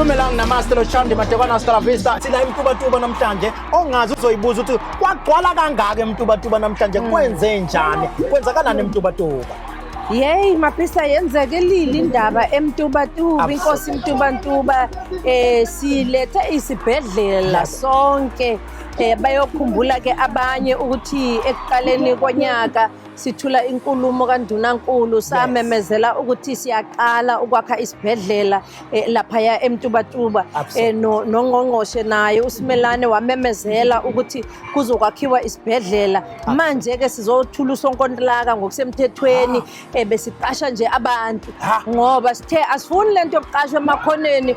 Sivumelana namaster Chandi Matebana hasta la vista. Sina imtubatuba namhlanje ongazi uzoyibuza ukuthi kwagcwala kangaka emtubatuba namhlanje kwenze njani? Kwenzakala nemtubatuba. Yey mapisa yenzekelile indaba emtubatuba inkosi Mtubantuba silethe isibhedlela sonke bayokhumbula ke abanye ukuthi ekuqaleni konyaka sithula inkulumo kaNdunankulu samemezela ukuthi siyaqala ukwakha isibhedlela lapha eMtubatuba nongqongqoshe naye uSimelane wamemezela ukuthi kuzokwakhiwa isibhedlela manje ke sizothula usonkontilaka ngokusemthethweni besiqasha nje abantu ngoba sithe asifuni lento yokuqashwa emakhoneni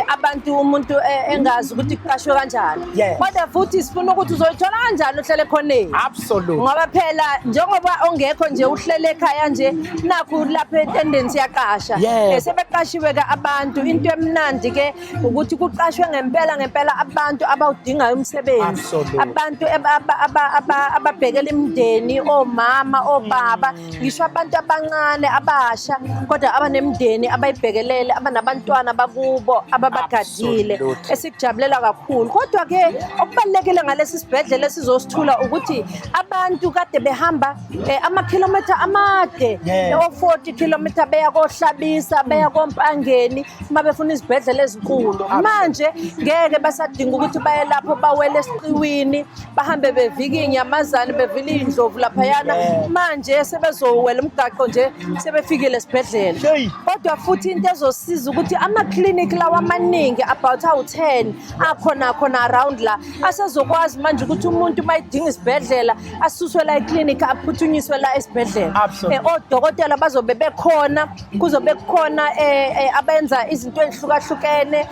abantu umuntu engazi ukuthi kuqashwe kanjani kodwa futhi sifuna ukuthi uzoyithola kanjani uhlele khoneni Absolutely ngoba phela njengoba ongekho nje uhlele ekhaya nje nakho lapha etendency yaqasha sebeqashiwe ke abantu into emnandi ke ukuthi kuqashwe ngempela abantu abawudingayo umsebenzi abantu ababhekela imndeni omama obaba ngisho abantu abancane abasha kodwa abanemndeni abayibhekelele abanabantwana bakubo ababagadile esikujabulela kakhulu kodwa ke okubalekile ngalesi sibhedlela sizosithula ukuthi abantu kade behamba amakhilometha amade o40 kilometer beya kohlabisa beya kompangeni mabefuna izibhedlela ezinkulu manje ngeke basadinga ukuthi baye lapho bawele esiqiwini bahambe bevika inyamazana bevile indlovu lapha yana manje sebezowela umgaqo nje sebefikile esibhedlela kodwa futhi into ezosiza ukuthi ama clinic lawa amaningi about 10 akhona around la asezokwazi manje ukuthi umuntu mayidinga isibhedlela asuswe la eclinic aphuthunyiswe la esibhedlela odokotela bazobe bekhona kuzobe kukhona abenza izinto ezihlukahlukene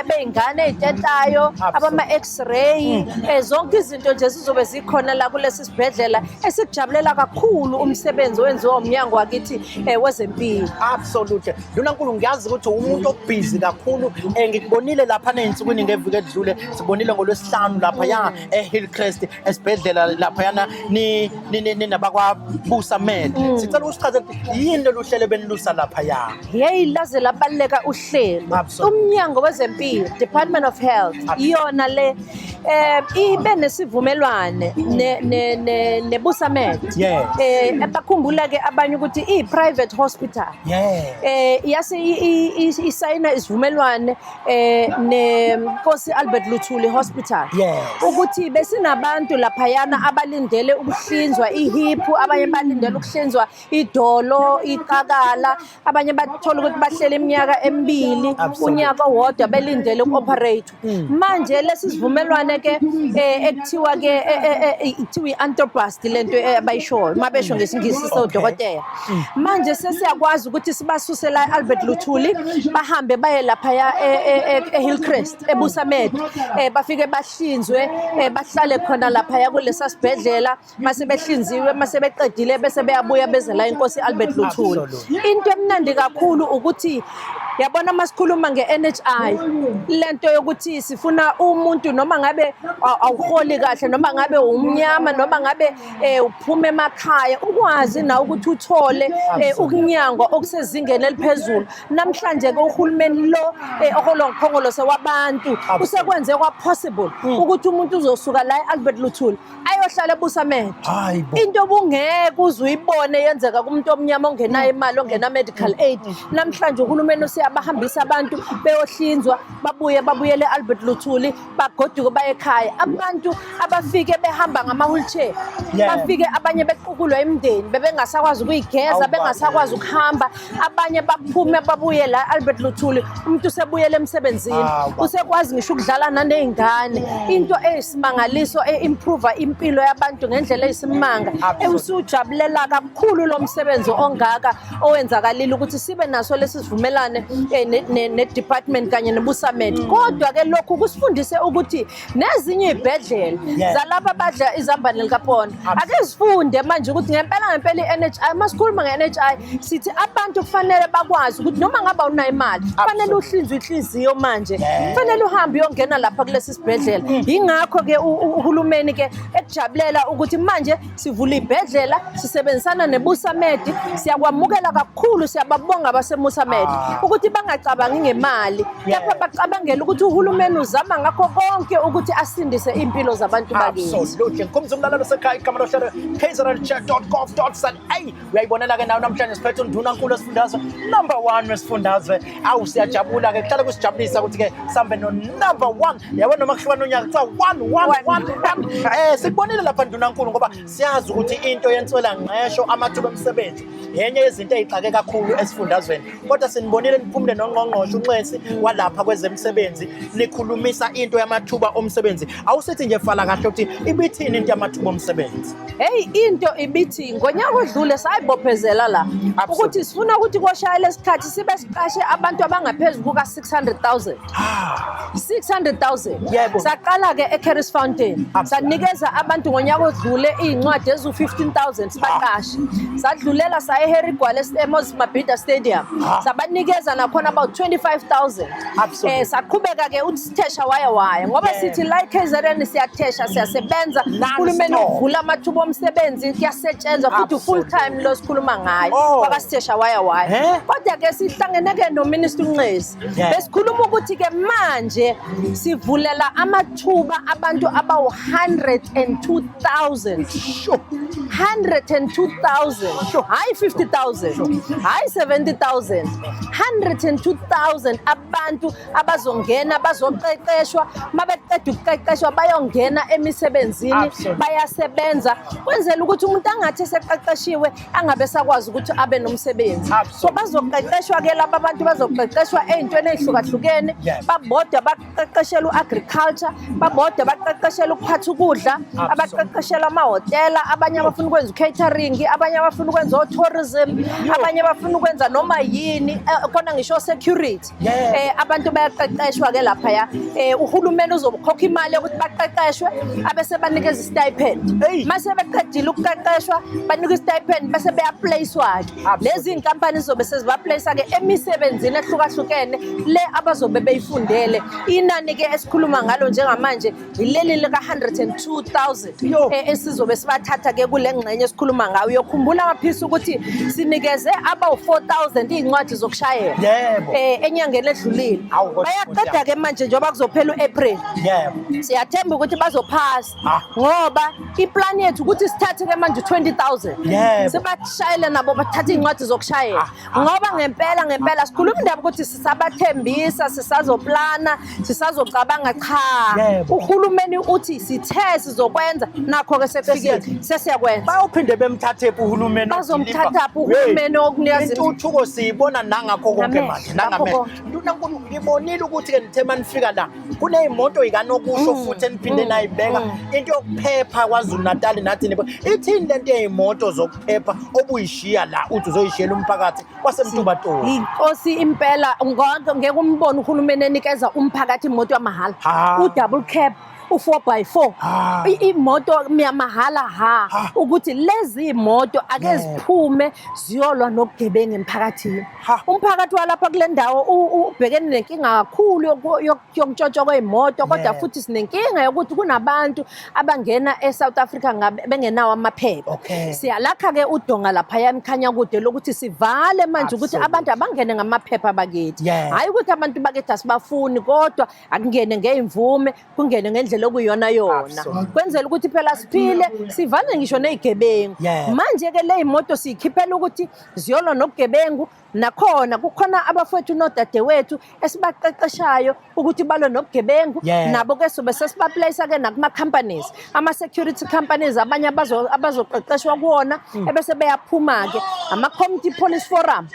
abeyingane ezitetayo abama x-ray zonke izinto nje sizobe zikhona la kulesi sibhedlela esikujabulela kakhulu umsebenzi owenziwa umnyango wakithi wezempilo. Absolutely Ndunankulu ngiyazi ukuthi umuntu obusy kakhulu ngikubonile lapha neinsukwini ngeviki edlule sibonile ngolwesihlanu lapha ya eHillcrest esibhedlela lapha yana ni nabakwa Busa Med sicela usichaze yini lohlelo benilusa lapha ya hey laze labaleka uhlelo umnyango wezempilo Department of Health iyona le ibe nesivumelwane neBusa Med bakhumbula ke abanye ukuthi i-private hospital yase isayina isivumelwane neNkosi Albert Luthuli Hospital ukuthi besinabantu lapha yana abalindele ukuhlinzwa ihip abanye balindele ukuhlinzwa idolo iqakala abanye bathola ukuthi bahlele iminyaka emibili unyaka owodwa belindele ukuoperate manje lesisivumelwane ke ekuthiwa ke ithiwa ianthroplasty lento abayishoyo mabesho ngesingisi sodokotela manje sesiyakwazi ukuthi sibasuse la Albert Luthuli bahambe baye lapha ya eHillcrest eBusa Med bafike bahlinzwe bahlale khona lapha ya kulesa sibhedlela mase behlinziwe mase beqedile bese beyabuya beze la inkosi Albert Luthuli into emnandi kakhulu ukuthi yabona masikhuluma ngeNHI lento yokuthi sifuna umuntu noma ngabe awuholi kahle noma ngabe umnyama noma ngabe uphuma emakhaya ukwazi na ukuthi uthole ukunyangwa okusezingeni eliphezulu namhlanje ke uhulumeni lo okolonkhongolo sewabantu usekwenze kwa possible ukuthi umuntu uzosuka la eAlbert Luthuli ayohlala eBusa Med into obungeke uzuyibone yenzeka kumuntu omnyama ongenayo imali ongena medical aid namhlanje uhulumeni usiyabahambisa abantu beyohlinzwa babuyele eAlbert Luthuli bagoduke baye ekhaya abantu abafike behamba ngama wheelchair bafike abanye bequkulwa imndeni bebengasakwazi ukuyigeza bengasakwazi ukuhamba abanye baphume babuye la Albert Luthuli umuntu usebuyele emsebenzini usekwazi ngisho ukudlala nanezingane into eyisimangaliso improve impilo yabantu ngendlela eyisimanga usujabulela kakhulu lo msebenzi ongaka owenzakalile ukuthi sibe naso lesisivumelane ne-department kanye neBusa Med kodwa ke lokhu kusifundise ukuthi nezinye izibhedlela zalapha badla izambane likapona ake sifunde manje ukuthi ngempela iNHI masikhuluma ngeNHI sithi abantu kufanele bakwazi ukuthi noma ngaba unayo imali kufanele uhlinzwe inhliziyo manje kufanele uhambe uyongena lapha kulesi sibhedlela ingakho ke uhulumeni ke siyakujabulela ukuthi manje sivula ibhedlela sisebenzisana neBusamedi siyakwamukela kakhulu siyababonga abaseMusamedi ukuthi bangacabangi ngemali kepha bacabangela ukuthi uhulumeni uzama ngakho konke ukuthi asindise impilo zabantu bakithi. Absolutely. Kumzi umlalelo sekhaya igama lohlelo kzrchat.gov.za. Uyayibonela ke nawe namhlanje siphethe undunankulu esifundazwe number 1 wesifundazwe. Awu siyajabula ke kuhlala kusijabulisa ukuthi ke sambe no number 1 yabona noma kuhluka nonyaka kuthiwa 1 sikubonile lapha ndunankulu ngoba siyazi ukuthi into yentswela ngqesho amathuba omsebenzi yenye yezinto ezixake kakhulu esifundazweni kodwa sinibonile niphumule nongqongqosho uNxesi walapha kwezemsebenzi likhulumisa into yamathuba omsebenzi awusethi nje fala kahle ukuthi ibithini into yamathuba omsebenzi. Hey into ibithi ngonyaka odlule sayibophezela la ukuthi sifuna ukuthi koshaya lesikhathi sibe siqashe abantu abangaphezulu kuka 600,000 600,000 saqala ke eCaris Fountain sanikeza abantu ngonyaka odlule izincwadi ezu 15,000 sibaqashe sadlulela saye eHarry Gwala eMoses Mabhida Stadium sabanikeza nakhona about 25,000 saqhubeka ke uthesha waya ngoba sithi la eKZN siyathesha siyasebenza uhulumeni uvula amathuba omsebenzi kuyasetshenzwa futhi full time lo sikhuluma ngayo kwakasithesha waya kodwa ke sihlangene ke no Minister uNxesi besikhuluma ukuthi ke manje sivulela amathuba abantu abawu 102,000 102,000 hayi 50,000 hayi 70,000 102,000 abantu abazongena bazoqeqeshwa mabeqeda ukuqeqeshwa bayongena emisebenzini bayasebenza kwenzela ukuthi umuntu angathi seqeqeshiwe angabe sakwazi ukuthi abe nomsebenzi so bazoqeqeshwa ke laba abantu bazoqeqeshwa ezintweni ezihlukahlukene babodwa baqeqeshela uagriculture babodwa baqeqeshela ukuphatha ukudla abaqeqeshela amahotela abanye abafuna ukwenza catering abanye abafuna ukwenza tourism abanye abafuna ukwenza noma yini khona ngisho security abantu bayaqeqeshwa ke lapha ya uhulumeni uzokhokha imali ukuthi baqeqeshwe abese banikeza stipend mase beqedile ukuqeqeshwa banika stipend bese beyaplacewa lezi inkampani zobe sezibaplace ke emisebenzini ehlukahlukene le abazobe beyifundele inani ke esikhuluma ngalo njengamanje ileli lika 102,000 esizobe sibathatha ke kule ngxenye esikhuluma ngayo uyokhumbula amaphisi ukuthi sinikeze aba 4,000 izincwadi zokushayela enyangeni edlulile bayaqeda ke manje njengoba kuzophela uApril siyathemba ukuthi bazophasa ngoba iplan yethu ukuthi sithathe ke manje 20,000 sibashayele nabo bathatha izincwadi zokushayela ngoba ngempela sikhuluma indaba ukuthi sisabathembisa sisazoplana sisazocabanga cha uhulumeni uthi sithe sizokwenza nakho ke sekufikile sesiyakwenza bayophinde bemthathe uhulumeni bazomthatha uhulumeni okunika intuthuko siyibona nangakho konke manje nangamehlo ndunankulu ngibonile ukuthi ke nithema nifika la kunezimoto ikanokusho futhi eniphinde nayibeka into yokuphepha kwaZulu Natal nathi ithini lento yezimoto zokuphepha obuyishiya la uthi uzoyishiyela umphakathi waseMtubatoni inkosi impela ngeke umbone uhulumeni enikeza umphakathi imoto yamahala u-double cab u4x4 imoto yamahala ukuthi lezi imoto ake ziphume ziyolwa nobugebengu emphakathini umphakathi walapha kule ndawo ubhekene nenkinga kakhulu yokuntshontsha kweimoto kodwa futhi sinenkinga yokuthi kunabantu abangena eSouth Africa bengenawo amaphepha siyalakha ke udonga lapha yamkhanya kude lokuthi sivale manje ukuthi abantu abangene ngamaphepha bakithi hayi ukuthi abantu bakithi asibafuni kodwa akungene ngeimvume kungene ngendlela okuyona kwenzela ukuthi phela siphile sivane ngisho nezigebengu manje ke le imoto sikhiphela ukuthi ziyolwa nobugebengu nakhona kukhona abafowethu nodadewethu esibaqeqeshayo ukuthi balwe nobugebengu nabo ke sobe sesibaplace ke nakuma companies ama security companies abanye abazoqeqeshwa kuona ebese beyaphuma ke ama community police forum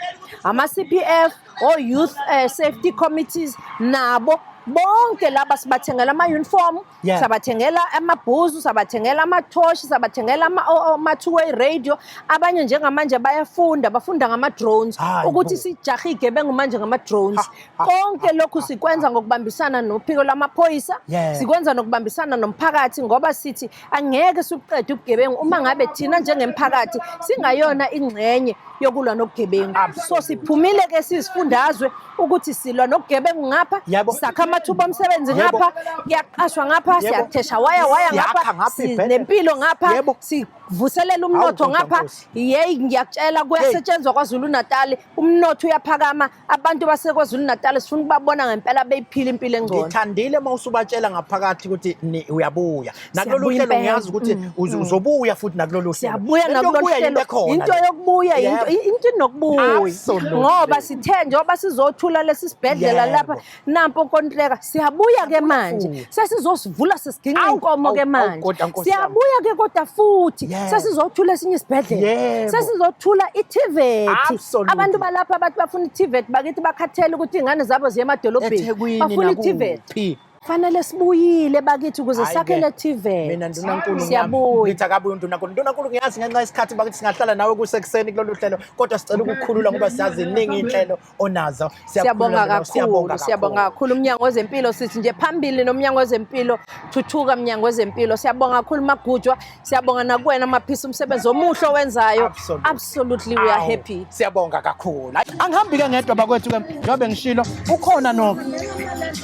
ama CPF o youth safety committees nabo bonke laba sibathengela ama-uniform sabathengela amabhuzu sabathengela amathoshi sabathengela ama-two-way radio abanye njengamanje bafunda ngama-drones ukuthi sijahe igebengu manje ngama-drones konke lokhu sikwenza ngokubambisana nophiko lwamaphoyisa sikwenza nokubambisana nomphakathi ngoba sithi angeke sikuqede ubugebengu uma ngabe thina njengemphakathi singayona ingxenye yokulwa nobugebengu. So Absolutely. siphumile ke sisifundazwe ukuthi silwa nobugebengu ngapha, Yebo. sakha amathuba omsebenzi Yebo. ngapha, kuyaqashwa ngapha, Yebo. siyathesha waya Siyakha ngapha, ngapha ibhedlela. sinempilo ngapha, Yebo. sivuselela umnotho Hawu, ngapha. Nkosi. Yeyi ngiyakutshela kuyasetshenzwa KwaZulu Natal, umnotho uyaphakama, abantu baseKwaZulu Natal sifuna ukubabona ngempela beyiphila impilo engcono. Ngithandile uma usubatshela ngaphakathi ukuthi uyabuya nakulolu Siyabuya hlelo impela. ngiyazi ukuthi uzobuya futhi nakulolu hlelo. Siyabuya Lento nakulolu yokubuya hlelo. yinto ekhona Into le. yokubuya Yebo. into inokubuya. Absolutely. Ngoba sithe njengoba sizothula lesi sibhedlela Yebo. lapha nampo kontreka siyabuya ke manje. futhi. Sesizosivula sesiginqa Awu, inkomo ke awu, manje. kodwa Nkosi yami. Siyabuya ke kodwa futhi Yebo. sesizothula esinye isibhedlela. Yebo. Sesizothula iTVET. Absolutely. Abantu balapha abathi bafuna iTVET bakithi bakhathele ukuthi ingane zabo ziye emadolobheni. eThekwini Bafuna iTVET. nakuphi. Fanele sibuyile bakithi ukuze Hhayi sakhele ke, TVET. Mina ndunankulu Siyabuya. ngithi akabuye undunankulu. Ndunankulu ngiyazi ngenxa yesikhathi bakithi singahlala nawe kusekuseni kulolu hlelo kodwa sicela ukukhulula ngoba siyazi iningi inhlelo onazo. Siyabonga Siyakhuluma kakhulu, siyabonga kakhulu umnyango wezempilo sithi nje phambili nomnyango wezempilo thuthuka umnyango wezempilo. Siyabonga kakhulu Magujwa, siyabonga nakuwena Maphisa umsebenzi omuhle owenzayo. Absolutely we are Awu, happy. Siyabonga kakhulu. Angihambi ke ngedwa bakwethu ke njengoba ngishilo ukhona no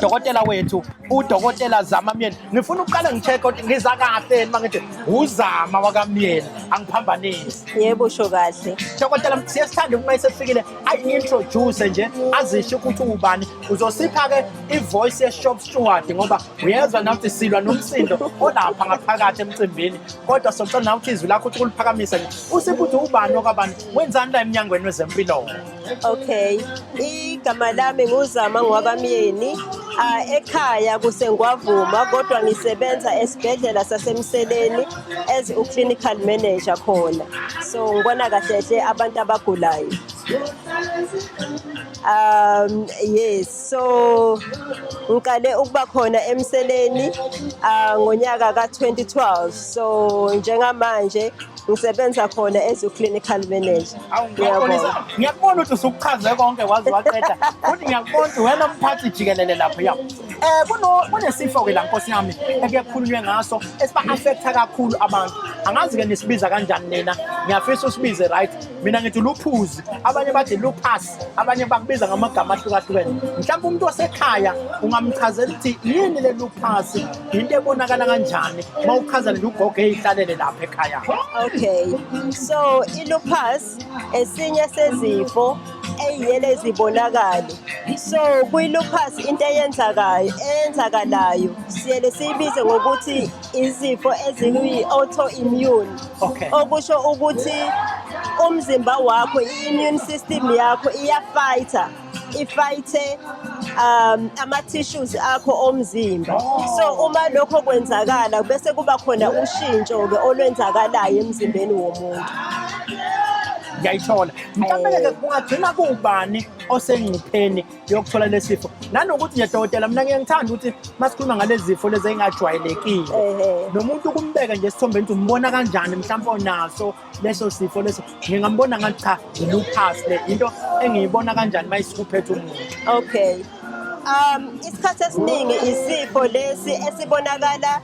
dokotela wethu udokotela Zama Myeni. Ngifuna uqala ngicheck ukuthi ngiza kahle mangithi uZama wakamyeni angiphambanisi. Yebo usho kahle. Dokotela siyasithanda uma esefikile ayi-introduce nje azisho ukuthi ubani uzosipha ke ivoice ye-shop steward ngoba uyezwa nathi silwa nomsindo olapha ngaphakathi emcimbini kodwa socela nawe ukuthi izwi lakho ukuthi kuliphakamisa nje usiphe ukuthi ubani okwabani wenzani la emnyangweni wezempilo. Okay. Igama lami nguzama ngwakamyeni. Ekhaya kuseNgwavuma kodwa ngisebenza esibhedlela sasemseleni as clinical manager khona. So ngibona kahle hle abantu abagulayo. Yes, so ngiqale ukuba khona emseleni ngonyaka ka2012. So njengamanje ngisebenza khona as clinical manager. Ngiyabonisa ngiyakubona ukuthi usukuchaze konke wazi waqeda futhi ngiyakubona ukuthi wena mphathi jikelele lapho yabo. Kunesifo ke la Nkosi yami ekukhulunywe ngaso esiba affecta kakhulu abantu. Angazi ke nisibiza kanjani nina. Ngiyafisa usibize right. Mina ngithi luphuzi, abanye bathi lupus, abanye bakubiza ngamagama ahlukahlukene. Mhlawumbe umuntu wasekhaya ungamchazela ukuthi yini le lupus, into ebonakala kanjani mawuchaza nje ugogo ehlalele lapha ekhaya. Okay, so i-lupus esinye sezifo eyiyele zibonakale. So kwi-lupus into eyenzakalayo siyele siyibize ngokuthi izifo ezikuyi-autoimmune. Okay. Okusho ukuthi umzimba wakho, i-immune system yakho ifayithe ama-tissues akho omzimba. So uma lokho kwenzakala bese kuba khona ushintsho-ke olwenzakalayo emzimbeni womuntu. Ngiyayithola. Mhlawumbe ke kungagcina kubani osengcupheni yokuthola lesifo. Nanokuthi nje dokotela mina ngiyangithanda ukuthi masikhuluma ngalezi zifo lezi engajwayelekile. Nomuntu kumbeka nje isithombe ukuthi umbona kanjani mhlawumbe onaso leso sifo leso. Ngingambona ngathi cha lupus le into engiyibona kanjani mayisikuphethe umuntu. Okay. Isikhathi esiningi isifo lesi esibonakala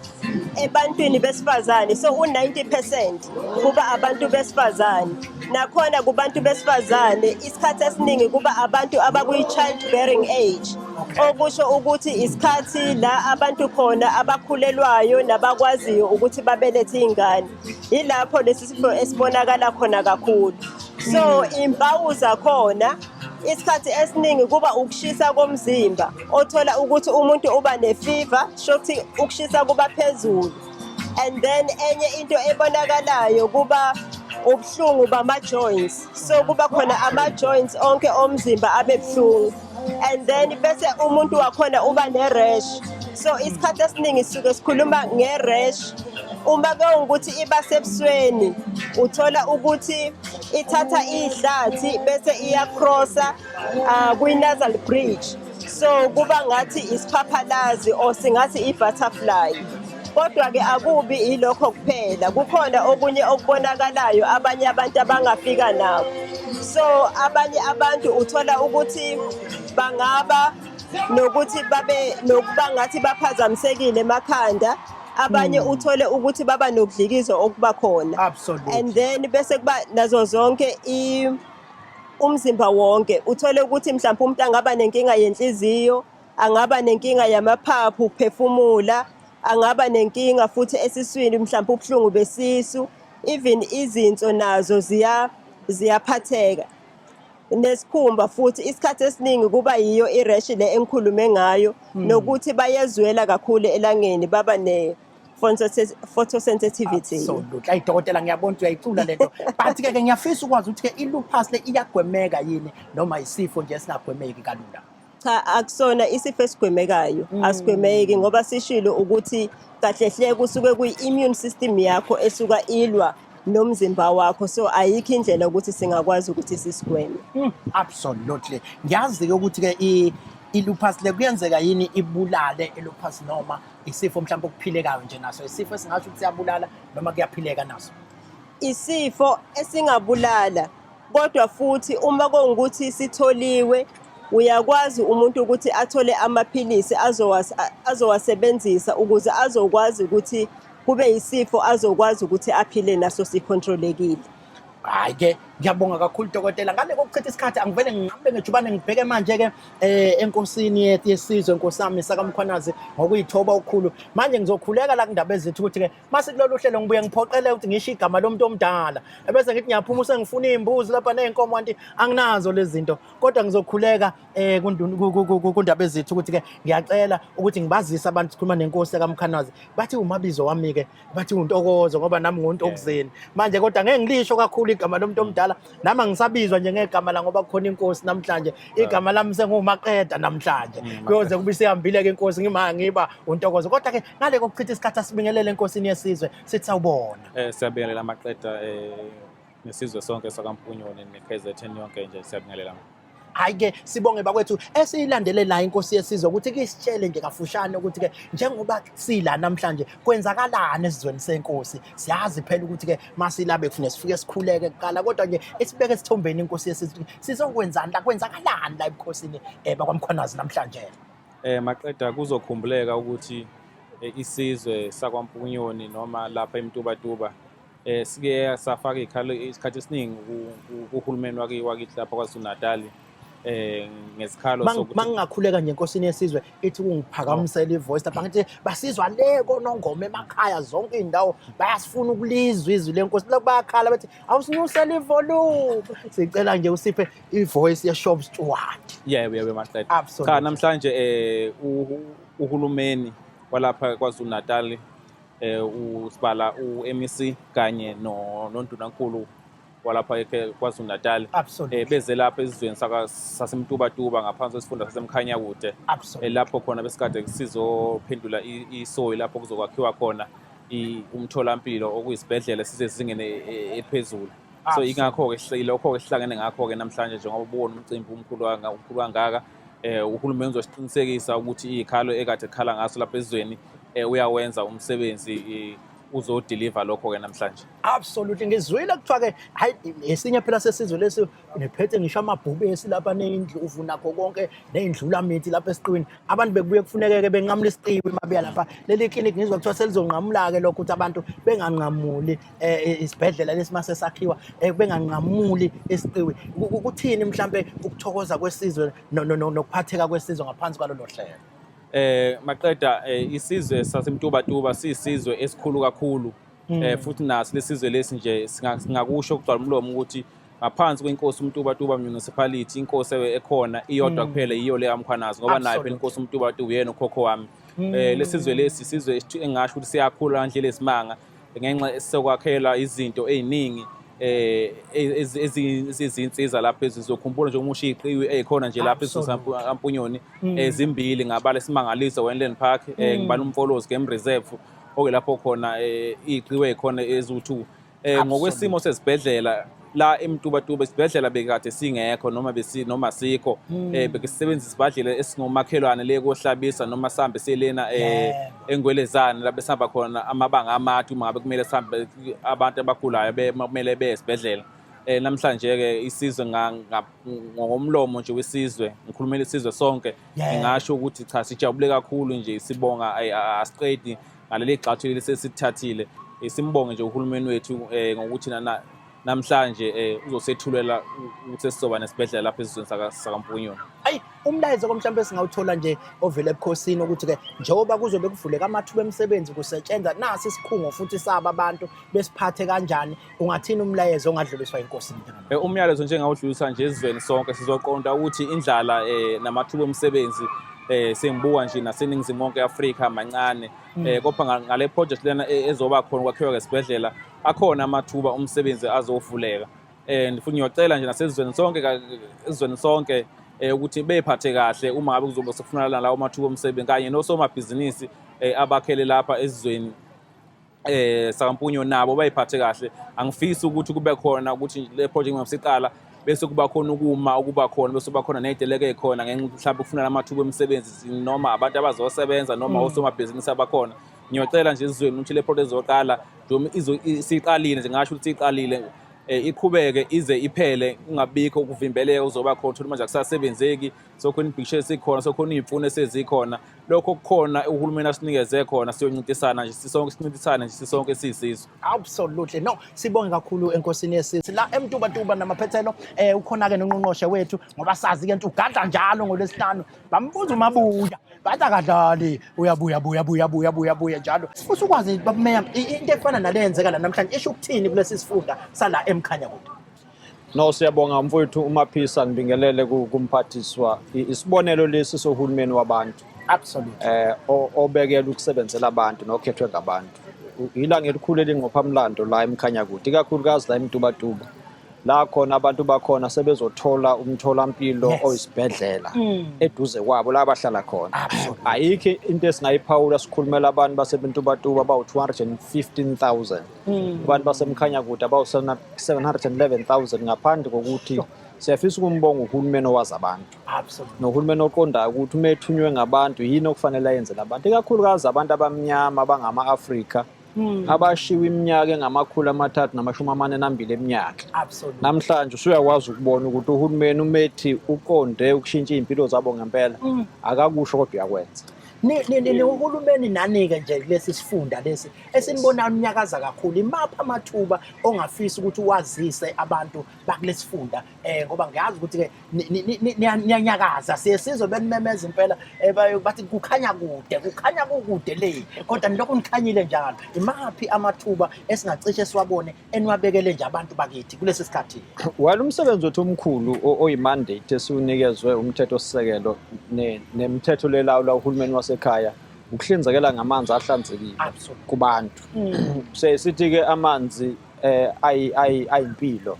ebantwini besifazane. So u90% kuba abantu besifazane. Nakhona kubantu besifazane isikhathi esiningi kuba abantu abakuyi-childbearing age. Okusho ukuthi isikhathi la abantu khona abakhulelwayo nabakwaziyo ukuthi babelethe ingane. Yilapho lesi sifo esibonakala khona kakhulu. So impawu zakhona isikhathi esiningi kuba ukushisa komzimba. Othola ukuthi umuntu uba ne-fever, shokuthi ukushisa kuba phezulu. And then enye into ebonakalayo kuba ubuhlungu bama-joints. So kuba khona ama-joints onke omzimba abe buhlungu. And then bese umuntu wakhona uba ne-rash. So isikhathi esiningi sisuke sikhuluma nge-rash. Uma ukuthi iba sebusweni uthola ukuthi ithatha ihlathi bese iyacrossa kwi-nasal bridge. So kuba ngathi isiphaphalazi or singathi i-butterfly. Kodwa ke akubi ilokho kuphela. Kukhona okunye okubonakalayo abanye abantu abangafika nako. So abanye abantu uthola ukuthi bangaba nokuthi nokuba ngathi baphazamisekile emakhanda. Abanye uthole ukuthi baba nokudlikizo okuba khona. Absolutely. And then bese kuba nazo zonke umzimba wonke. Uthole ukuthi mhlawumbe umuntu angaba nenkinga yenhliziyo, angaba nenkinga yamaphaphu, ukuphefumula, angaba nenkinga futhi esiswini, mhlawumbe ubuhlungu besisu, even izinso nazo ziyaphatheka. Nesikhumba futhi isikhathi esiningi kuba yiyo irash le engikhulume ngayo, nokuthi bayezwela kakhulu elangeni, baba photosensitivity. Absolutely. Ayi dokotela ngiyabona ukuthi uyayicula lento. But-ke ngiyafisa ukwazi ukuthi-ke i-lupus le iyagwemeka yini noma isifo nje esingagwemeki kalula? Cha, akusona isifo esigwemekayo, asigwemeki ngoba sishilo ukuthi kahle hle kusuke kuyi-immune system yakho esuka ilwa nomzimba wakho, so ayikho indlela ukuthi singakwazi ukuthi sisigweme. Absolutely. Ngiyazi-ke ukuthi-ke i-lupus le kuyenzeka yini ibulale i-lupus noma isifo mhlawumbe okuphilekayo nje naso, isifo esingasho ukuthi siyabulala noma kuyaphileka naso? Isifo esingabulala, kodwa futhi uma kongukuthi sitholiwe, uyakwazi umuntu ukuthi athole amaphilisi azowasebenzisa ukuze azokwazi ukuthi kube isifo azokwazi ukuthi aphile naso sikhontrolekile. Hayi-ke ngiyabonga kakhulu dokotela. Ngale kokuchitha isikhathi angivele ngihambe ngejubane ngibheke manje-ke enkosini yesizwe, Nkosi yami SakaMkhwanazi, ngokuyithoba okukhulu. Manje ngizokhuleka la kundaba ezethu ukuthi-ke mase kulolu hlelo ngibuye ngiphoqele ukuthi ngisho igama lomuntu omdala, ebese ngithi ngiyaphuma usengifuna iy'mbuzi lapha ney'nkomo, kanti anginazo lezi zinto. Kodwa ngizokhuleka kundaba ezethu ukuthi-ke ngiyacela ukuthi ngibazise abantu, sikhuluma nenkosi SakaMkhwanazi, bathi umabizo wami-ke bathi uNtokozo ngoba nami nguNtokozeni. Manje kodwa ngeke ngilisho kakhulu igama lomuntu omdala, nami angisabizwa nje ngegama la ngoba kukhona inkosi namhlanje. Igama lami senguMaqeda namhlanje, kuyoze kube sihambile-ke inkosi ngiba uNtokozo. Kodwa-ke ngale kokuchitha isikhathi asibingelele enkosini yesizwe, sithi sawubona. Siyabingelela Maqeda nesizwe sonke sakaMpunyoni ne-KZN yonke nje siyabingelela. Hayi-ke sibonge bakwethu esiyilandele la inkosi yesizwe ukuthi kisitshele nje kafushane ukuthi-ke njengoba sila namhlanje kwenzakalani esizweni senkosi. Siyazi phela ukuthi-ke masilabe kufune sifike sikhuleke kuqala, kodwa nje esibeke esithombeni inkosi yesizwe sizokwenzani la, kwenzakalani la ebukhosini bakwaMkhwanazi namhlanje? Maqeda kuzokhumbuleka ukuthi isizwe sakwaMpunyoni noma lapha eMtubatuba sike safaka ikhalo isikhathi esiningi kuhulumeni wakithi lapha KwaZulu-Natal ngesikhalo sokuthi mangingakhuleka nje enkosini yesizwe ithi kungiphakamisela ivoice lapha ngithi basizwa le konongoma emakhaya zonke indawo bayasifuna ukulizwa izwi lenkosi, lokho bayakhala bathi awusinyusela ivolume. Sicela nje usiphe ivoice yeShop Stewart. yebo Maqeda. Cha, namhlanje uhulumeni walapha KwaZulu-Natal usibala uMEC kanye noNdunankulu walapha KwaZulu-Natal beze lapha ezizweni saseMtubatuba ngaphansi kwesifunda saseMkhanyakude, lapho khona besikade sizophendula isoyi lapho kuzokwakhiwa khona umtholampilo okuyisibhedlela sisezingeni eliphezulu. So ingakho-ke lokho-ke sihlangene ngakho-ke namhlanje njengoba ubona umcimbi umkhulu kangaka. Uhulumeni uzosiqinisekisa ukuthi ikhalo ekade khala ngaso lapha ezweni uyawenza umsebenzi uzodeliver lokho-ke namhlanje. Absolutely. Ngizwile kuthiwa-ke hayi esinye phela sesizwe lesi nephethe ngisho amabhubesi lapha ney'ndlovu nakho konke ney'ndlulamithi lapha esiqiwini. Abantu bekubuye kufuneke-ke benqamule isiqiwi uma beya lapha. Leli klinikhi ngizwa kuthiwa selizonqamula-ke lokho ukuthi abantu benganqamuli isibhedlela lesi mase sakhiwa, benganqamuli isiqiwi. Kuthini mhlampe ukuthokoza kwesizwe nokuphatheka kwesizwe ngaphansi kwalolo hlelo? Maqeda isizwe saseMtubatuba siyisizwe esikhulu kakhulu, futhi naso lesizwe lesi nje singakusho ukugcwala umlomo ukuthi ngaphansi kwenkosi uMtubatuba municipality inkosi ekhona iyodwa kuphela yiyo le kaMkhwanazi, ngoba nayo phela inkosi uMtubatuba uyena ukhokho wami. Lesizwe lesi isizwe engasho ukuthi siyakhula ngandlela esimanga ngenxa sokwakhelwa izinto eziningi ezinsiza lapha ezizokhumbula nje umusho iqiwi ezikhona nje lapha eSampunyoni ezimbili ngabala isimangaliso Wendland Park, ngibala uMfolozi Game Reserve lapho khona iqiwi ezikhona ezu2. Ngokwesimo sesibhedlela la eMtubatuba isibhedlela bekade singekho noma sikho, bekisebenzisa isibhedlela esingomakhelwane le kohlabisa noma sihambe selena eNgwelezane la besihamba khona amabanga amade uma ngabe kumele sihambe abantu abagulayo kumele besibhedlela. Namhlanje-ke isizwe ngomlomo nje wesizwe, ngikhulumela isizwe sonke, ngingasho ukuthi cha sijabule kakhulu nje, sibonga asiqedi ngaleli gxathu leli sesithathile. Simbonge nje uhulumeni wethu ngokuthi namhlanje uzosethulela ukuthi sizoba nesibhedlela lapha esizweni sakaMpunyoni. Ayi umlayezo mhlawumbe singawuthola nje ovela ebukhosini ukuthi ke njengoba kuzobe kuvuleka amathuba emisebenzi kusetshenzwa nasi isikhungo futhi saba abantu besiphathe kanjani ungathini umlayezo ongadluliswa inkosini? Umyalezo njengawudlulisa nje ezweni sonke sizoqonda ukuthi indlala namathuba emisebenzi sengibuka nje naseningizimu wonke Afrika amancane kodwa ngale project lena ezoba khona kwakhiwa ngesibhedlela akhona amathuba omsebenzi azovuleka and futhi ngiyocela nje nasezweni sonke ukuthi bephathe kahle uma ngabe kuzobe sekufunakala lawo mathuba omsebenzi kanye nosomabhizinisi abakhele lapha ezweni sakaMpunyoni nabo bayiphathe kahle. Angifisi ukuthi kube khona ukuthi le project masiqala bese kuba khona ukuba khona bese kuba khona nedeleke ekhona ngenxa mhlawumbe kufuna amathuba emisebenzi noma abantu abazosebenza noma osomabhizinisi abakhona. Ngiyocela nje ezweni ukuthi le project ezoqala noma isiqalile nje ngasho ukuthi iqalile iqhubeke ize iphele kungabikho ukuvimbeleka uzoba khona ukuthi manje akusasebenzeki sokhona ibhikshe esikhona sokhona izimfuno esezikhona lokho kukhona uhulumeni asinikeze khona siyoncintisana nje sisonke siyisizwe. Absolutely no sibonge kakhulu enkosini yesizwe la eMtubatuba namaphethelo ukhona ke nonqonqoshe wethu ngoba sazi ke ugadla njalo ngolwesihlanu bambuza uMabuya bathi akadlali uyabuya njalo usukwazi babumeya into efana nalenzeka la namhlanje isho ukuthini kulesi sifunda sala eMkhanyakude? No siyabonga mfowethu uMaphisa ngibingelele kumphathiswa isibonelo lesi sohulumeni wabantu. Absolutely. Obekela ukusebenzela abantu nokhethwe ngabantu. Ilanga elikhulu elingqophamlando la eMkhanyakude ikakhulukazi la eMtubatuba. La khona abantu bakhona sebezothola umtholampilo oyisibhedlela eduze kwabo la abahlala khona. Ayikho into esingayiphawula sikhulumela abantu baseMtubatuba bawu 215,000. Abantu baseMkhanyakude bawu 711,000 ngaphandle kokuthi siyafisa ukumbonga uhulumeni owazi abantu. Nohulumeni oqondayo ukuthi uma ethunywe ngabantu yini okufanele ayenze labantu ikakhulukazi abantu abamnyama abangama-Afrika abashiwe iminyaka engama-342 eminyaka. Namhlanje usuyakwazi ukubona ukuthi uhulumeni umethi uqonde ukushintsha impilo zabo ngempela akakusho kodwa uyakwenza. Ni uhulumeni nani-ke nje kulesi sifunda lesi esinibona unyakaza kakhulu imaphi amathuba ongafisa ukuthi uwazise abantu bakulesi sifunda ngoba ngiyazi ukuthi-ke niyanyakaza siyesizwe benimemeza impela bathi kukhanya kukude le kodwa nilokhu nikhanyile njalo imaphi amathuba esingacishe siwabone eniwabekele nje abantu bakithi kulesi sikhathi? Umsebenzi wethu omkhulu oyimandate esiwunikezwe umthethosisekelo nemithetho lelawula uhulumeni wasekhaya ukuhlinzekela ngamanzi ahlanzekile kubantu. Sithi-ke amanzi ayimpilo,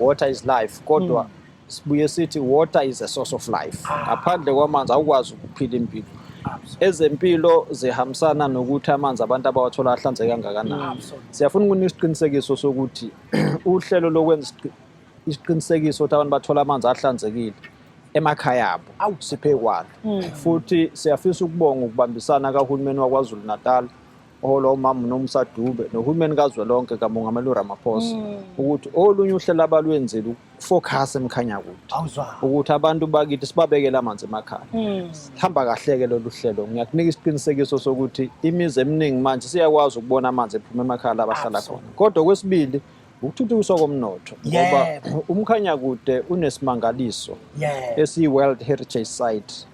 water is life, kodwa sibuye sithi water is a source of life. Ngaphandle kwamanzi awukwazi ukuphila impilo. Ezempilo zihambisana nokuthi amanzi abantu abawathola ahlanzeke kangakanani. Siyafuna ukunika isiqinisekiso sokuthi uhlelo lokwenza isiqinisekiso ukuthi abantu bathola amanzi ahlanzekile emakhaya abo siphe kwalo. Futhi siyafisa ukubonga ukubambisana kahulumeni waKwaZulu Natal oholo uMama uNomsa Dube nohulumeni kazwelonke kaMongameli uRamaphosa ukuthi olunye uhlelo abalwenzile ukufocus eMkhanyakude ukuthi abantu bakithi sibabekele amanzi emakhaya. Hamba kahle-ke lolu hlelo ngiyakunika isiqinisekiso sokuthi imizi eminingi manje siyakwazi ukubona amanzi ephuma emakhaya abahlala khona. Kodwa kwesibili ukuthuthukiswa komnotho ngoba uMkhanyakude unesimangaliso esi-World Heritage Site.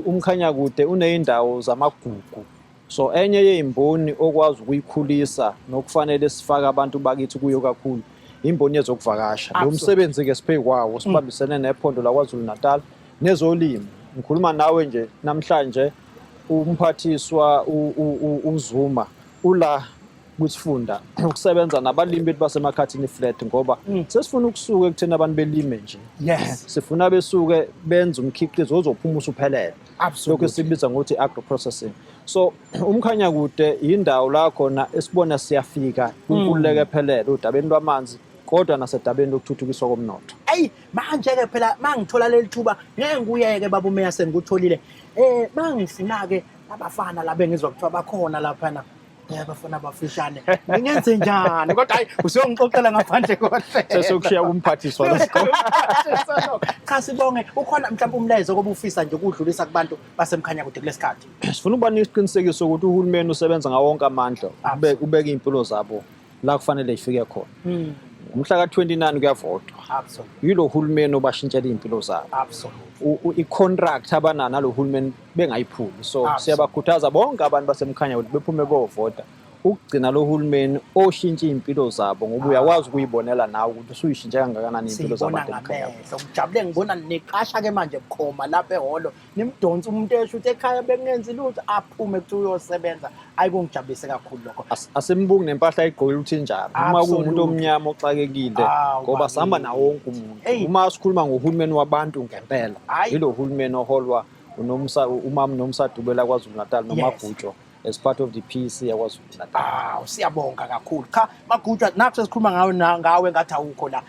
uMkhanyakude uneyindawo zamagugu. So enye yezimboni okwazi ukuyikhulisa nokufanele sifake abantu bakithi kuyo kakhulu imboni yezokuvakasha. Lo msebenzi ke siphe kwawo sibambisene nephondo laKwaZulu Natal nezolimo. Ngikhuluma nawe nje namhlanje umphathiswa uZuma ula kusifunda ukusebenza nabalimi bethu basemakhathini flat ngoba sesifuna ukusuka ekuthena abantu belime nje. Sifuna besuke benze umkhiqizo ozophuma usuphelele. Lokho sibiza ngokuthi agro processing. So uMkhanyakude indawo la khona esibona siyafika kunkululeke ephelele udabeni lwamanzi kodwa nasedabeni lokuthuthukiswa komnotho. Manje-ke phela mangithola leli thuba ngeke nguyeke baba umeya senikutholile mangifuna-ke abafana la bengizwa kuthiwa bakhona laphana abafana abafishane ngingenze njani kodwa hayi usiyongixoxela ngaphandle kohle sesokushiya kumphathiswa lesikole. Cha sibonge ukhona mhlawumbe umlayezo ngoba ufisa nje ukudlulisa kubantu baseMkhanyakude kulesikhathi. Sifuna ukuba nesiqinisekiso ukuthi uhulumeni usebenza ngawo wonke amandla ubeka impilo zabo la kufanele ifike khona. umhla ka-29 kuyavotwa Absolutely. yilo hulumeni obashintshela iy'mpilo zabo Absolutely. i-contract abanayo nalo hulumeni bengayiphuli so Absolutely. siyabakhuthaza bonke abantu basemkhanya ukuthi bephume bovota ukugcina lo hulumeni oshintsha iy'mpilo zabo ngoba uyakwazi ukuyibonela nawe ukuthi usuyishintshe kangakanani iy'mpilo Siyibona zabantu emkhanya ngamehlo ngijabule ngibona niqasha ke manje bukhoma lapha ehholo nimdonsa umuntu esho ukuthi ekhaya bekungenzi lutho aphume kuthi uyosebenza ayikungijabulise kakhulu lokho asimbuki nempahla ayigqokile ukuthi injalo uma kuwumuntu Absolutely. omnyama oxakekile ngoba sihamba nawo wonke umuntu Hey. uma sikhuluma ngohulumeni wabantu ngempela Hayi. yilo hulumeni oholwa umama Nomsadubela KwaZulu Natal noMagutsho as part of the PC yaKwaZulu Natal. Siyabonga kakhulu cha Magutshwa nathi sesikhuluma ngawe ngathi awukho la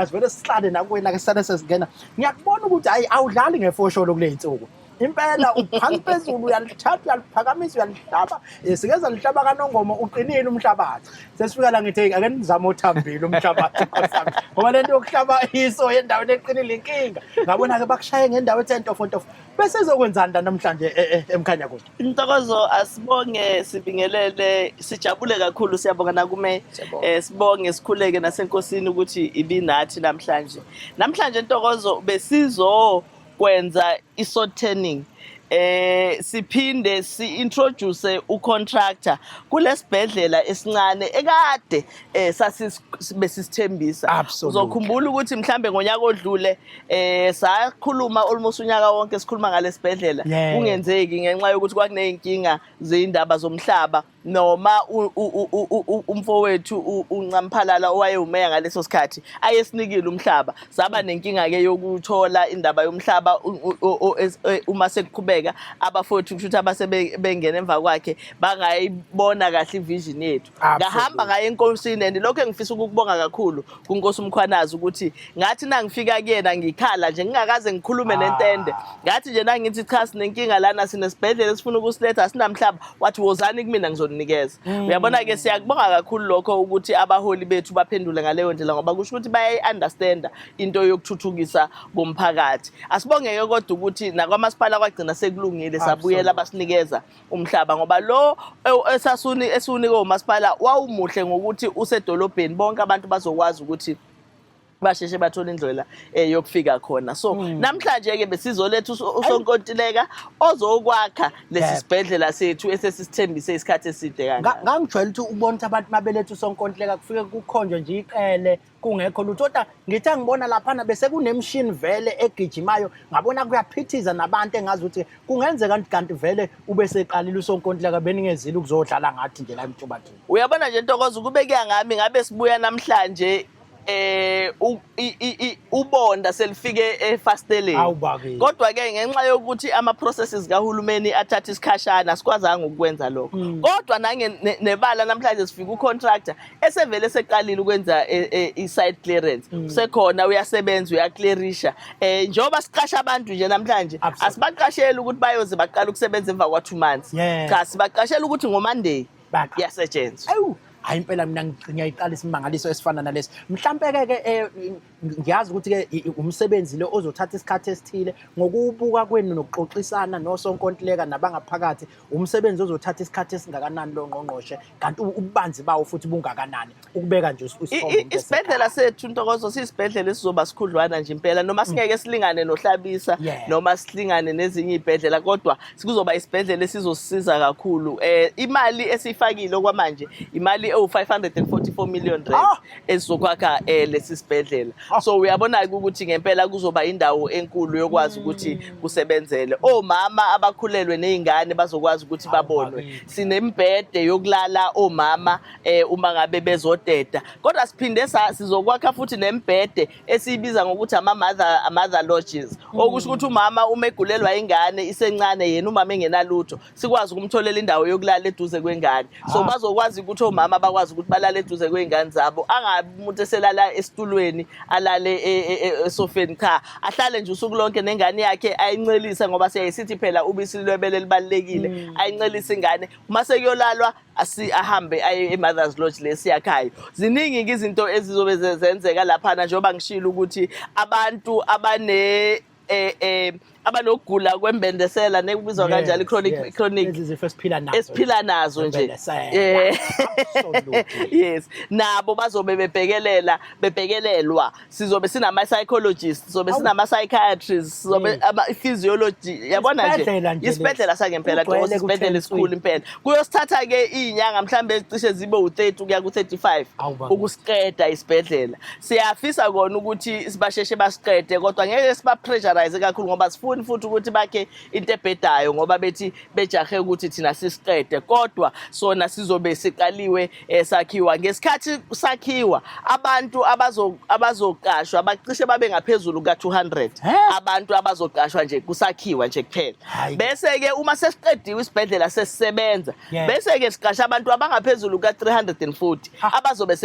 asivele sihlale nakuwena ke sisale sesingena ngiyakubona ukuthi hayi awudlali ngefosholo kule insuku impela uphansi phezulu uyalithatha uyaliphakamisa uyalihlaba sikeza lihlaba kaNongoma uqinile umhlabathi sesifika la ngithi ake nizame uthambile umhlabathi nkosami ngoba lento yokuhlaba iso endaweni eqinile inkinga ngabona ke bakushaye ngendawo ethentofontofo bese ezokwenzani la namhlanje emkhanya kodwa Intokozo asibonge sibingelele sijabule kakhulu siyabonga nakume sibonge sikhuleke nasenkosini ukuthi ibinathi namhlanje Ntokozo besizo kwenza isorting siphinde si-introduce ucontractor kulesibhedlela esincane ekade besisithembisa uzokhumbula ukuthi mhlambe ngonyaka odlule sakhuluma almost unyaka wonke sikhuluma ngalesibhedlela kungenzeki ngenxa yokuthi kwakuneyinkinga zeindaba zomhlaba noma umfowethu uNcamphalala owayewumeya ngaleso sikhathi ayesinikile umhlaba saba nenkinga ke yokuthola indaba yomhlaba uma sekuqhubeka abafowethu ukuthi abasebengena emva kwakhe bangayibona kahle ivision yethu ngahamba ngaye enkosini and lokho engifisa ukubonga kakhulu kuNkosi uMkhwanazi ukuthi ngathi nangifika kuyena ngikhala nje ngingakaze ngikhulume nentende ngathi nje nangithi cha sinenkinga lana sinesibhedlela sifuna ukusiletha asinamhlaba wathi wozani kumina ngizonikeza uyabona ke siyakubonga kakhulu lokho ukuthi abaholi bethu baphendule ngaleyo ndlela ngoba kusho ukuthi bayayi-understanda into yokuthuthukisa bomphakathi asibongeke kodwa ukuthi nakwamasipala kwagcina sekulungile sabuyela basinikeza umhlaba ngoba lo esiwunike umasipala wawumuhle ngokuthi usedolobheni bonke abantu bazokwazi ukuthi basheshe bathola indlela yokufika khona so namhlanje ke besizoletha usonkontileka ozokwakha lesi sibhedlela sethu esesisithembise isikhathi eside kangaka ngangijwayele ukuthi ubona ukuthi abantu mabeletha usonkontileka kufike kukhonjwe nje iqele kungekho lutho kodwa ngithi ngibona laphana bese kunemshini vele egijimayo ngabona kuyaphithiza nabantu engazi ukuthi kungenzeka kanti vele ube seqalile usonkontileka beningezile ukuzodlala ngathi nje la emtubathini uyabona nje Ntokozo kube kuyangami ngabe sibuya namhlanje ubonda selifike efasteleni kodwa ke ngenxa yokuthi ama processes kahulumeni athatha isikhashana sikwazanga ukwenza lokho kodwa nebala namhlanje sifika ucontractor esevele seqalile ukwenza i-site clearance sekhona uyasebenza uyaclearisha njoba siqasha abantu nje namhlanje asibaqasheli ukuthi bayoze baqala ukusebenza emva kwa 2 months cha sibaqashela ukuthi ngoMonday yasetshenzwa hayi impela mina ngiyayiqala isimangaliso esifana nalesi mhlambe ke ngiyazi ukuthi ke umsebenzi lo ozothatha isikhathi esithile ngokubuka kwenu nokuxoxisana nosonkontileka nabangaphakathi umsebenzi ozothatha isikhathi esingakanani lo ngqongqoshe kanti ububanzi bawo futhi bungakanani ukubeka nje isibhedlela sethu Ntokozo sisibhedlela esizoba sikhudlwana nje impela noma singeke silingane nohlabisa noma silingane nezinye izibhedlela kodwa sikuzoba isibhedlela esizosisiza kakhulu imali esifakile okwamanje imali ewu544 million rand esizokwakha lesi sibhedlela so uyabona ukuthi ngempela kuzoba indawo enkulu yokwazi ukuthi kusebenzele omama abakhulelwe nezingane bazokwazi ukuthi babonwe sinembhede yokulala omama uma ngabe bezodeda kodwa siphinde sizokwakha futhi nembhede esiyibiza ngokuthi mother lodges okusho ukuthi umama uma egulelwa ingane isencane yena umama engenalutho sikwazi ukumtholela indawo yokulala eduze kwengane so bazokwazi ukuthi omama bakwazi ukuthi balale eduze kwezingane zabo angabi umuntu eselala esitulweni alale esofeni cha ahlale nje usuku lonke nengane yakhe ayincelise ngoba siyayisithi phela ubisi lwebele libalekile ayincelise ingane uma sekuyolalwa ahambe aye eMother's Lodge lesiyakhayo ziningi izinto ezizobe zenzeka lapha njengoba ngishilo ukuthi abantu abanokugula kwembendesela nekubizwa kanjalo chronic lezi zifo esiphila nazo nje Absolutely. yes nabo bazobe bebhekelelwa sizobe sinama psychologists sizobe sinama psychiatrists sizobe ama physiology yabona nje isibhedlela sangempela Ntokozo isibhedlela esikhulu impela kuyosithatha ke izinyanga mhlambe ezicishe zibe u30 kuya ku35 ukusiqeda isibhedlela siyafisa kona ukuthi sibasheshe basiqede kodwa ngeke siba pressurize kakhulu ngoba sifuni futhi ukuthi bakhe into ebhedayo ngoba bethi bejahe ukuthi thina sisiqede kodwa sona sizobe siqaliwe sakhiwa ngesikhathi sakhiwa abantu abazoqashwa bacishe babe ngaphezulu ka200 abantu abazoqashwa nje kusakhiwa nje kuphela bese ke uma sesiqediwe isibhedlela sesisebenza bese ke siqasha abantu abangaphezulu ka340 abazobe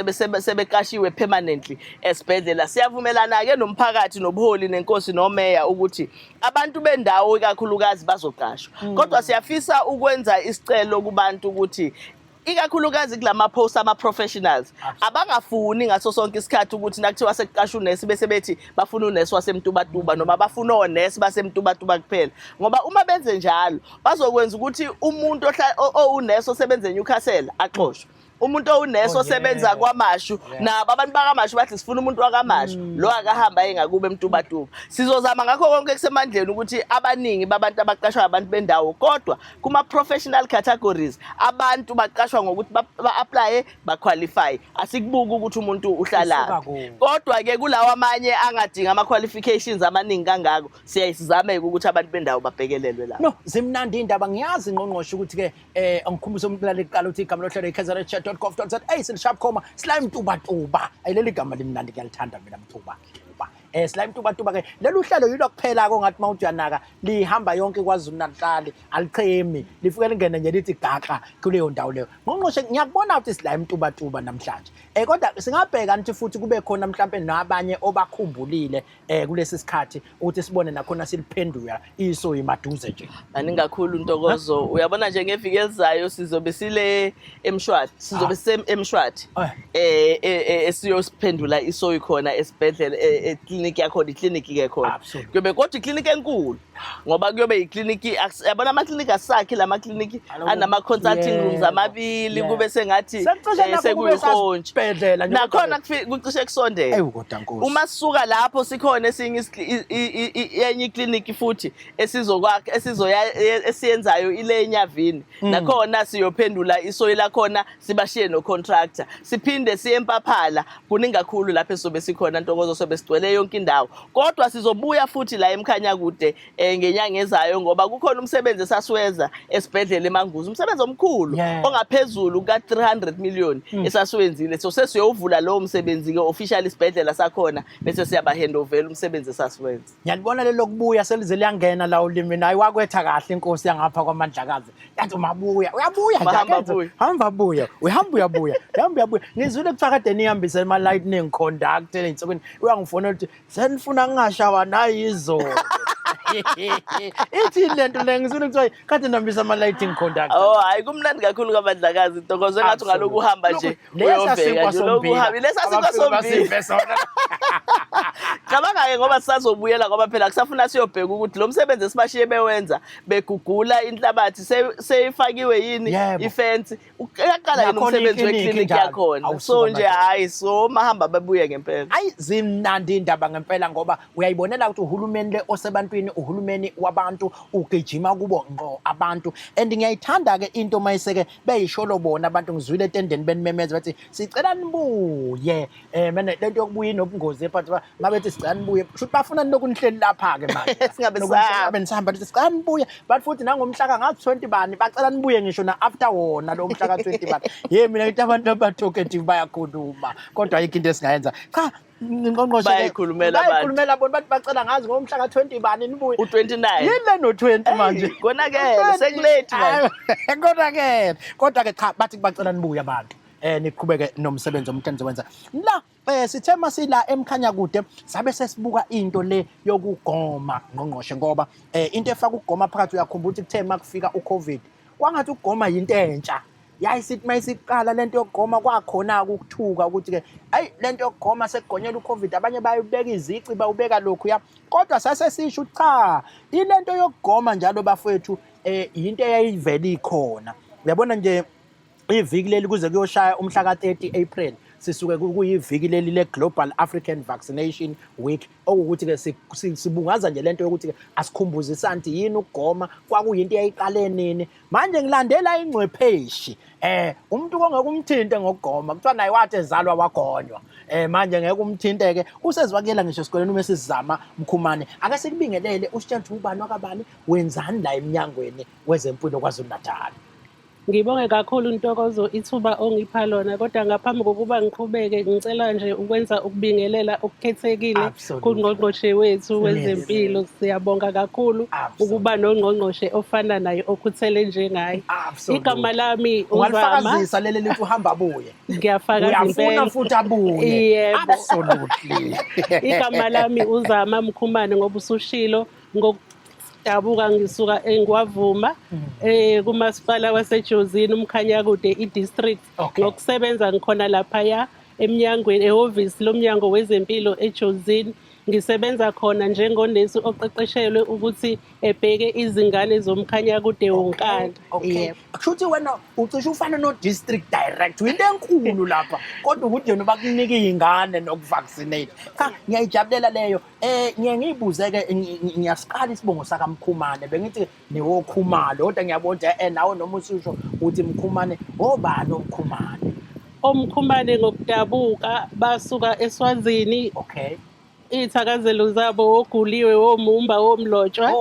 sebeqashiwe permanently esibhedlela siyavumelana ke nomphakathi nobuholi nenkosi nomeya ukuthi abantu bendawo ikakhulukazi bazoqashwa kodwa siyafisa ukwenza isicelo kubantu ukuthi ikakhulukazi kulama post ama professionals abangafuni ngaso sonke isikhathi ukuthi nakuthiwa sekuqasha unesi bese bethi bafuna unesi wasemtubatuba noma bafuna onesi basemtubatuba kuphela ngoba uma benze njalo bazokwenza ukuthi umuntu unesi osebenza eNewcastle axoshwe umuntu owunesi osebenza kwaMashu nabo abantu bakaMashu bathi sifuna umuntu wakaMashu lo akahamba engakube emtubatuba sizozama ngakho konke kusemandleni ukuthi abaningi babantu abaqashwa abantu bendawo kodwa kuma professional categories abantu baqashwa ngokuthi ba-apply ba-qualify asikubuki ukuthi umuntu uhlala kodwa ke kulawa amanye angadinga ama qualifications amaningi kangako siyayizame ukuthi abantu bendawo babhekelelwe la no zimnandi indaba ngiyazi ngqongqosho ukuthi ke angikhumbuse umlaleli eqala uthi igama lohlelo iKZN.gov.za silishapcoma slime tubatuba ayileli gama limnandi ngiyalithanda mina mthuba slime tubatuba ke lelu hlelo yilo kuphela kongathi mawuthi uyanaka lihamba yonke kwaZulu Natal alichemi lifike lingene nje lithi gaqa kuleyo ndawo leyo ngqongqoshe ngiyakubona ukuthi slime tubatuba namhlanje kodwa singabheka nithi futhi kube khona mhlambe nabanye obakhumbulile kulesi sikhathi ukuthi sibone nakhona siliphendula iso imaduze nje aningakhulu Ntokozo uyabona nje ngeviki elizayo sizobe sile eMshwathi sizobe eMshwathi esiyosiphendula iso ikhona esibhedlela clinic yakhona iclinic ke khona kuyobe kodwa iclinic enkulu ngoba kuyobe iclinic yabona ama clinic asakhi lama clinic anama consulting rooms amabili kube sengathi sekuyihonje nakhona kucishe kusondela uma sisuka lapho sikhona esinye yenye iclinic futhi esiyenzayo ile eNyavini nakhona siyophendula isoyi lakhona sibashiye no contractor siphinde siye eMpaphala kuningakhulu lapho esobe sikhona Ntokozo sobe sigcwele yonke indawo kodwa sizobuya futhi la eMkhanya kude ngenyanga ezayo ngoba kukhona umsebenzi esasiwenza esibhedlela eManguzi umsebenzi omkhulu ongaphezulu ka300 million esasiwenzile so sesiyovula lo msebenzi ke official isibhedlela sakhona bese siyaba handover umsebenzi esasiwenza ngiyalibona lelo kubuya selize liyangena la ulimi nayi wakwetha kahle inkosi yangapha kwaMandlakazi yathi uyabuya hamba buya uyabuya ngizwile kuthiwa kade nihambise ama lightning conduct ensukwini uyangifona ukuthi senifuna ngingashawa nayizo ithi lento le ngizwile kuthiwa kade nihambisa ama lighting conduct hayi kumnandi kakhulu kwaMandlakazi Ntokozo engathi ngaloku uhamba nje uyoveka nje lokhu uhamba lesasikwasombili cabanga ke ngoba sisazobuyela ngoba phela kusafuna siyobheka ukuthi lo msebenzi esibashiye bewenza begugula inhlabathi seyifakiwe yini ifence uyaqala yini umsebenzi weclinic yakhona so nje hayi so mahamba babuye ngempela hayi zimnandi indaba ngempela ngoba uyayibonela ukuthi uhulumeni le osebantwini uhulumeni wabantu ugijima kubo ngqo abantu and ngiyayithanda ke into mayiseke beyisholo bona abantu ngizwile etendeni benimemeza bathi sicela nibuye mina lento yokubuya inobungozi but mabethi sicela nibuye futhi bafuna nokunihleli lapha ke manje singabe nisihamba lithi sicela nibuye but futhi nangomhlaka ngathi 20 bani bacela nibuye ngisho na after wona lo mhlaka 20 bani mina ngithi abantu abatalkative bayakhuluma kodwa ayikho into esingayenza cha ngqongqoshe bayikhulumela bona bathi bacela ngazi ngomhlaka 20 bani nibuye u29 yile no 20 manje konakele sekulate manje konakele kodwa ke cha bathi bacela nibuye abantu niqhubeke nomsebenzi omthenze wenza la sithema sila eMkhanya kude sabe sesibuka into le yokugoma ngqongqoshe ngoba into efaka ukugoma phakathi uyakhumbula ukuthi kuthema kufika uCovid wangathi ukugoma into entsha yayisithi mayisiqala lento yokugoma kwakhona ukuthuka ukuthi-ke hayi lento yokugoma sekugonyela u-COVID abanye bayibeka izici bawubeka lokhu ya kodwa sasesisho ukuthi cha ilento yokugoma njalo bafowethu into eyayivele ikhona uyabona nje iviki leli kuze kuyoshaya umhla ka-30 April sisuke kuyiviki leli le-Global African Vaccination Week okuwukuthi-ke sibungaza nje lento yokuthi-ke asikhumbuzisane ukuthi yini ukugoma kwakuyinto eyayiqale nini manje ngilandela ingcwepheshi umuntu kongeke umthinte ngokugoma kuthiwa naye wathi ezalwa wagonywa manje ngeke umthinte-ke usezwakela ngisho esikoleni uma sizama Mkhumane ake sikubingelele usitshela ukuthi ubani wakabani wenzani la emnyangweni wezempilo KwaZulu-Natal. Ngibonge kakhulu Ntokozo ithuba ongipha lona kodwa ngaphambi kokuba ngiqhubeke ngicela nje ukwenza ukubingelela okukhethekile kungqongqoshe wethu wezempilo siyabonga kakhulu ukuba nongqongqoshe ofana naye okhuthele njengaye igama lami Ungafakazisa leli lithi uhamba abuye ngiyafakaza impela uyafuna futhi abuye absolutely igama lami uZama Mkhumane ngoba usushilo dabuka ngisuka eNgwavuma kumasipala waseJozini uMkhanyakude idistrict ngokusebenza ngikhona lapha eminyangweni ehhovisi lomnyango wezempilo eJozini ngisebenza khona njengonesi oqeqeshelwe ukuthi ebheke izingane zomkhanyakude wonkana yebo kushuthi wena ucishe ufana no district director into enkulu lapha kodwa ukuthi yena bakunika izingane nokuvaccinate cha ngiyayijabulela leyo ngiye ngiyibuzeke ngiyasiqala isibongo saka Mkhumane bengithi niwokhumalo kodwa ngiyabona nawe noma usisho uthi Mkhumane obani oMkhumane oMkhumane ngokudabuka basuka eSwazini ithakazelo zabo oguliwe womumba womlotshwa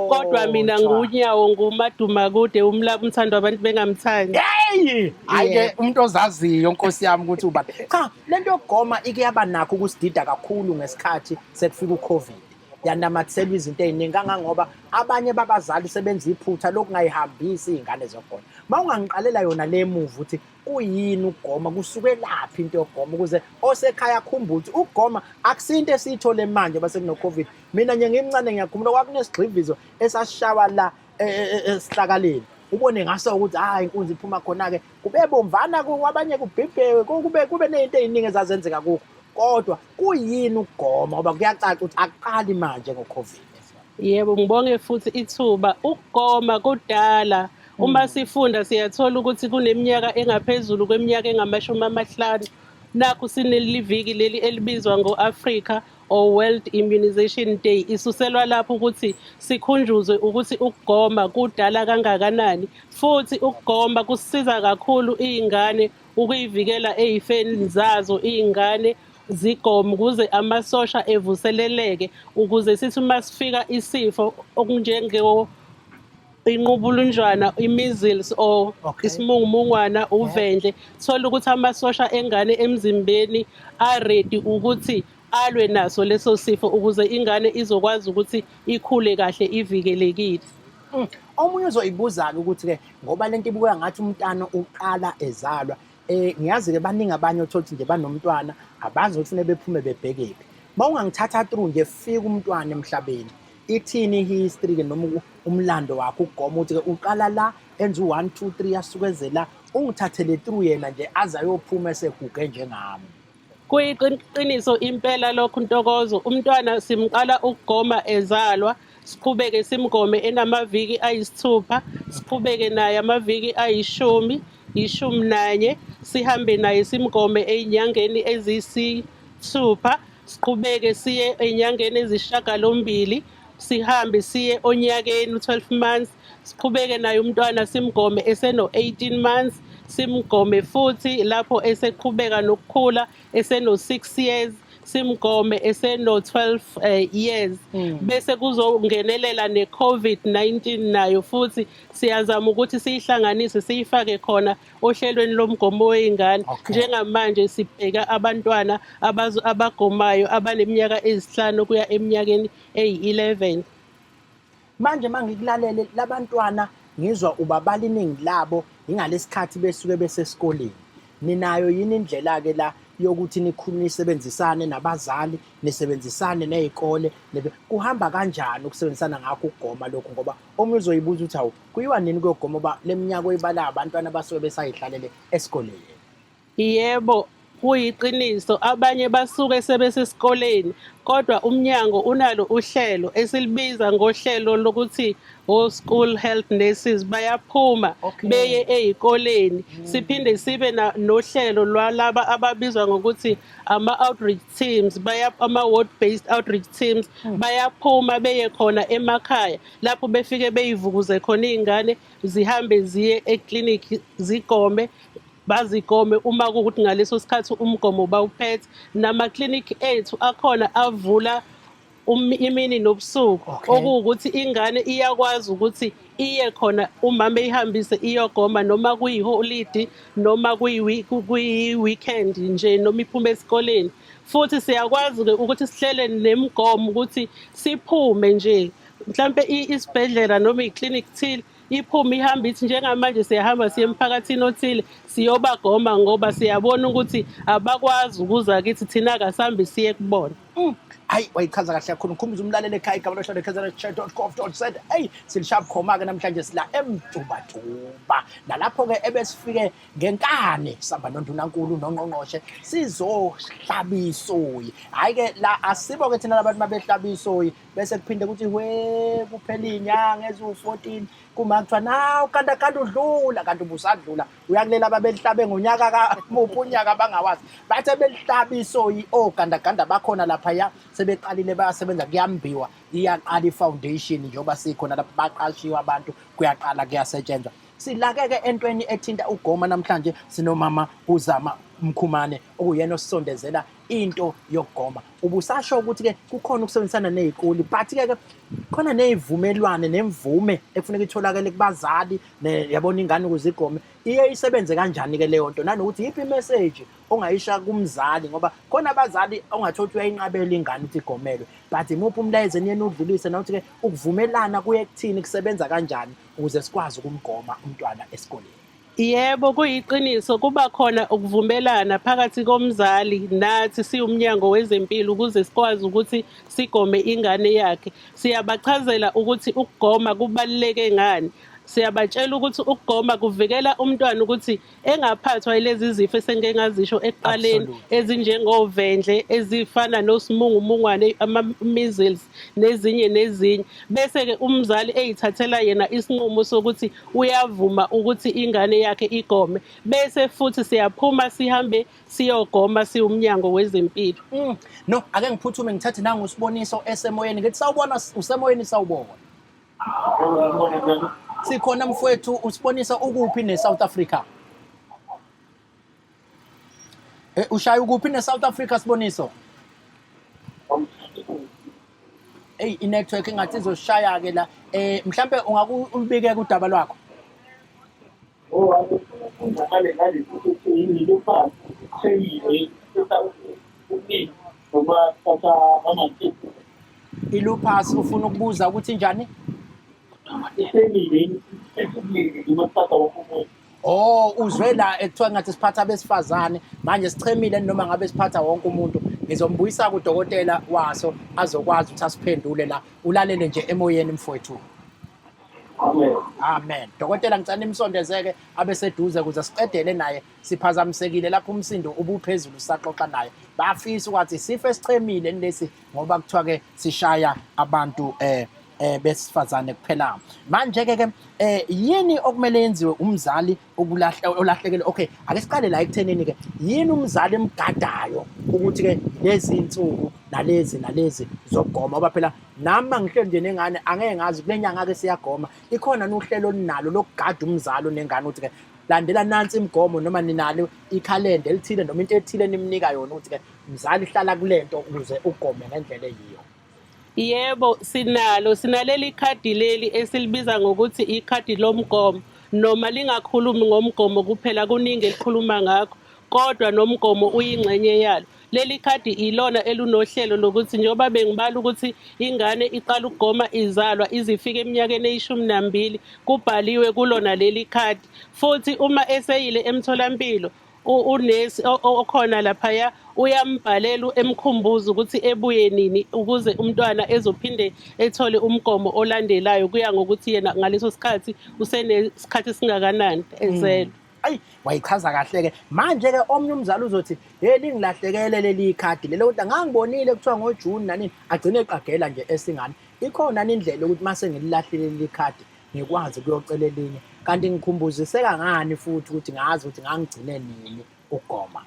kodwa mina nguNyawo nguMadumakude umlaba umthando abantu bengamthandi hey ayike umuntu ozaziyo Nkosi yami ukuthi uba cha lento yokugoma ike yaba nakho ukusidida kakhulu ngesikhathi sekufika uCovid yanamathisela izinto eziningi kangangoba abanye babazali sebenza iphutha lokungayihambisi izingane zokugoma mawungangiqalela yona le move uthi kuyini ukugoma kusuke laphi into yokugoma ukuze osekhaya akhumbule ukuthi ukugoma akusinto esiyithole manje base kuno Covid mina nje ngimncane ngiyakhumbula kwakunesigxivizo esashawa la esihlakaleni ubone ngaso ukuthi hayi inkunzi iphuma khona ke kube bomvana kwabanye kubhibhewe kube nezinto eziningi ezazenzeka kuko kodwa kuyini ukugoma ngoba kuyacaca ukuthi aqali manje ngoCovid. Yebo ngibonge futhi ithuba ukugoma kudala uma sifunda siyathola ukuthi kuneminyaka engaphezulu kweminyaka engama50 nakho sineliviki leli elibizwa ngoAfrica or World Immunization Day isuselwa lapho ukuthi sikhunjuzwe ukuthi ukugoma kudala kangakanani futhi ukugoma kusisiza kakhulu izingane ukuyivikela ezifeni zazo izingane zigoma ukuze amasosha evuseleleke ukuze sithi masifika isifo okunjengewo inqubulunjwana i-measles or isimungumungwana uvendle thola ukuthi amasosha engane emzimbeni ready ukuthi alwe naso leso sifo ukuze ingane izokwazi ukuthi ikhule kahle ivikelekile. Omunye uzoyibuza-ke ukuthi-ke ngoba lento ibuka ngathi umntana uqala ezalwa ngiyazi ke baningi abanye othola ukuthi nje banomntwana abazi ukuthi kufanele bephume bebhekephi mawungangithatha through nje fika umntwana emhlabeni ithini history ke noma umlando wakho ukugoma ukuthi ke uqala la enza u1 2 3 yasukezela ungithathele through yena nje azayophuma eseguge njengami. Kuyiqiniso impela lokho Ntokozo umntwana simqala ukugoma ezalwa siqhubeke simgome enamaviki ayisithupha siqhubeke naye amaviki ayishumi-11 sihambe naye simgome ezinyangeni eziyisithupha siqhubeke siye ezinyangeni ezisishiyagalombili sihambe siye onyakeni 12 months siqhubeke naye umntwana simgome eseno-18 months simgome futhi lapho eseqhubeka nokukhula eseno-6 years simgome eseno-12 years bese kuzongenelela ne-COVID-19 nayo futhi siyazama ukuthi siyihlanganise siyifake khona ohlelweni lomgomo wezingane njengamanje sibheka abantwana abagomayo abaneminyaka ezisihlanu kuya eminyakeni eyi-11. Manje mangikulalele labantwana ngizwa ubabala iningi labo ingalesikhathi besuke besesikoleni ninayo yini indlela-ke la yokuthi nisebenzisane nabazali, nisebenzisane ney'kole, kuhamba kanjani ukusebenzisana ngakho ukugoma lokhu? Ngoba omunye uzoyibuza ukuthi hawu kuyiwa nini kuyogoma ngoba le minyaka oyibalayo abantwana basuke besayihlalele esikoleni. Yebo, kuyiqiniso abanye basuke sebesesikoleni kodwa umnyango unalo uhlelo esilibiza ngohlelo lokuthi school health nurses bayaphuma beye ey'koleni. Siphinde sibe nohlelo lwalaba ababizwa ngokuthi ama-outreach teams, ama-ward based outreach teams bayaphuma beye khona emakhaya lapho befike beyivukuze khona iy'ngane zihambe ziye eklinikhi zigome. Bazigome uma kuwukuthi ngaleso sikhathi umgomo bawuphethe. Namaklinikhi ethu akhona avula imini nobusuku okuwukuthi ingane iyakwazi ukuthi iye khona umama eyihambise iyogoma noma kuyiholidi noma kuyi-weekend nje noma iphume esikoleni. Futhi siyakwazi-ke ukuthi sihlele nemigomo ukuthi siphume nje mhlampe isibhedlela noma iklinikhi thile iphume ihambe ithi njengamanje siyahamba siye emphakathini othile siyobagoma ngoba siyabona ukuthi abakwazi ukuza kithi thina akasambe siye kubona. Hayi wayichaza kahle kakhulu. Ngikhumbuza umlaleli ekhaya igama lohlelo KZN.co.za. Silishaya bukhoma-ke namhlanje sila emtubatuba nalapho-ke ebesifike ngenkani sihamba noNdunankulu noNgqongqoshe sizohlaba isoyi. Hhayi-ke la asibo-ke thina labantu mabehlaba isoyi bese kuphinde kuthi kuphela iy'nyanga eziwu-14 kuma kuthiwa nawu kanda udlula kanti ubusadlula uyakulela ababelihlabe ngonyaka muphi unyaka bangawazi bathe belihlaba isoyi ogandaganda bakhona laphaya sebeqalile bayasebenza kuyambiwa iyaqala i-foundation njengoba sikhona lapho baqashiwe abantu kuyaqala kuyasetshenzwa. Silake-ke entweni ethinta ugoma namhlanje sinomama uZama Mkhumane okuyena osisondezela into yokugoma. Ubusasho ukuthi-ke kukhona ukusebenzisana ney'kole but-ke khona ney'vumelwane nemvume ekufuneka itholakale kubazali yabona ingane ukuze igome iye isebenze kanjani-ke leyo nto nanokuthi yiphi imeseji ongayisha kumzali ngoba khona abazali ongathi ukuthi uyayinqabela ingane ukuthi igomelwe but imuphi umlayezo eniyena udlulise nawuthi-ke ukuvumelana kuye kuthini kusebenza kanjani ukuze sikwazi ukumgoma umntwana esikoleni. Yebo, kuyiqiniso kuba khona ukuvumelana phakathi komzali nathi siwumnyango wezempilo ukuze sikwazi ukuthi sigome ingane yakhe. Siyabachazela ukuthi ukugoma kubaluleke ngani. Siyabatshela ukuthi ukugoma kuvikela umntwana ukuthi engaphathwa yilezi zifo esengeke ngazisho ekuqaleni ezinjengovendle ezifana nosimungumungwane ama-measles nezinye. Bese-ke umzali eyithathela yena isinqumo sokuthi uyavuma ukuthi ingane yakhe igome. Bese futhi siyaphuma sihambe siyogoma siwumnyango wezempilo. No, ake ngiphuthume ngithathe nangusiboniso esemoyeni ngithi sawubona usemoyeni sawubona. Sikhona mfowethu usibonisa ukuphi ne-South Africa? Ushaya ukuphi ne-South Africa Siboniso? I-network engathi izoshaya-ke la. Mhlampe ungakubike udaba lwakho? Ilupus ufuna ukubuza ukuthi njani? Uzwe la ekuthiwa ngathi siphatha abesifazane manje sichemile noma ngabe siphatha wonke umuntu ngizombuyisa kudokotela waso azokwazi ukuthi asiphendule la ulalele nje emoyeni mfowethu. Amen. Dokotela ngicela nimsondezeke abeseduze ukuze siqedele naye siphazamisekile lapho umsindo ubuphezulu saxoxa naye. Bafisa ukuthi sifo esichemile lesi ngoba kuthiwa-ke sishaya abantu besifazane kuphela. Manje-ke yini okumele yenziwe umzali olahlekelwe? Okay, ake siqale la ekuthenini-ke yini umzali emgadayo ukuthi-ke lezi insuku nalezi zokugoma ngoba phela nami ngihleli nje nengane angeke ngazi kule nyanga-ke siyagoma ikhona nohlelo olinalo lokugada umzali onengane ukuthi-ke landela nansi imigomo noma ninalo ikhalenda elithile noma into ethile nimnika yona ukuthi-ke mzali hlala kule nto ukuze ugome ngendlela eyiyo. Yebo, sinaleli khadi leli esilibiza ngokuthi ikhadi lomgomo noma lingakhulumi ngomgomo kuphela kuningi elikhuluma ngakho kodwa nomgomo uyingxenye yalo. Leli khadi ilona elunohlelo lokuthi njengoba bengibala ukuthi ingane iqala ukugoma izalwa izifika eminyakeni eyi12 kubhaliwe kulona leli khadi futhi uma eseyile emtholampilo unesi okhona laphaya uyambhalela emkhumbuza ukuthi ebuye nini ukuze umntwana ezophinde ethole umgomo olandelayo kuya ngokuthi yena ngaleso sikhathi usenesikhathi esingakanani ezelwe. Ayi wayichaza kahle-ke manje-ke omnye umzali uzothi lingilahlekele leli khadi lelo ukuthi ngangibonile kuthiwa ngoJuni nanini agcine eqagela nje esingane. Ikhona indlela ukuthi mase ngililahlele leli khadi ngikwazi ukuyocela elinye kanti ngikhumbuziseka ngani futhi ukuthi ngazi ukuthi ngangigcine nini ukugoma.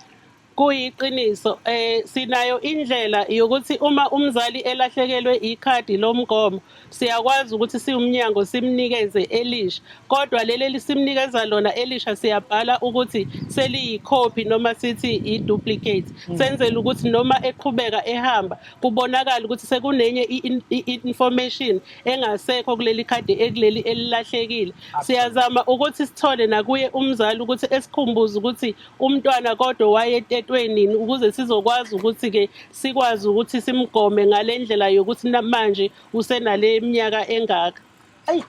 Kuyiqiniso sinayo indlela yokuthi uma umzali elahlekelwe ikhadi lomgomo siyakwazi ukuthi siwumnyango simnikeze elisha, kodwa leli simnikeza lona elisha siyabhala ukuthi seliyikhophi noma sithi i-duplicate, senzele ukuthi noma eqhubeka ehamba kubonakala ukuthi sekunenye i-information engasekho kuleli khadi ekuleli elilahlekile. Siyazama ukuthi sithole nakuye umzali ukuthi esikhumbuze ukuthi umntwana kodwa waye nini ukuze sizokwazi ukuthi-ke sikwazi ukuthi simgome ngale ndlela yokuthi manje usenale minyaka engaka. Ayi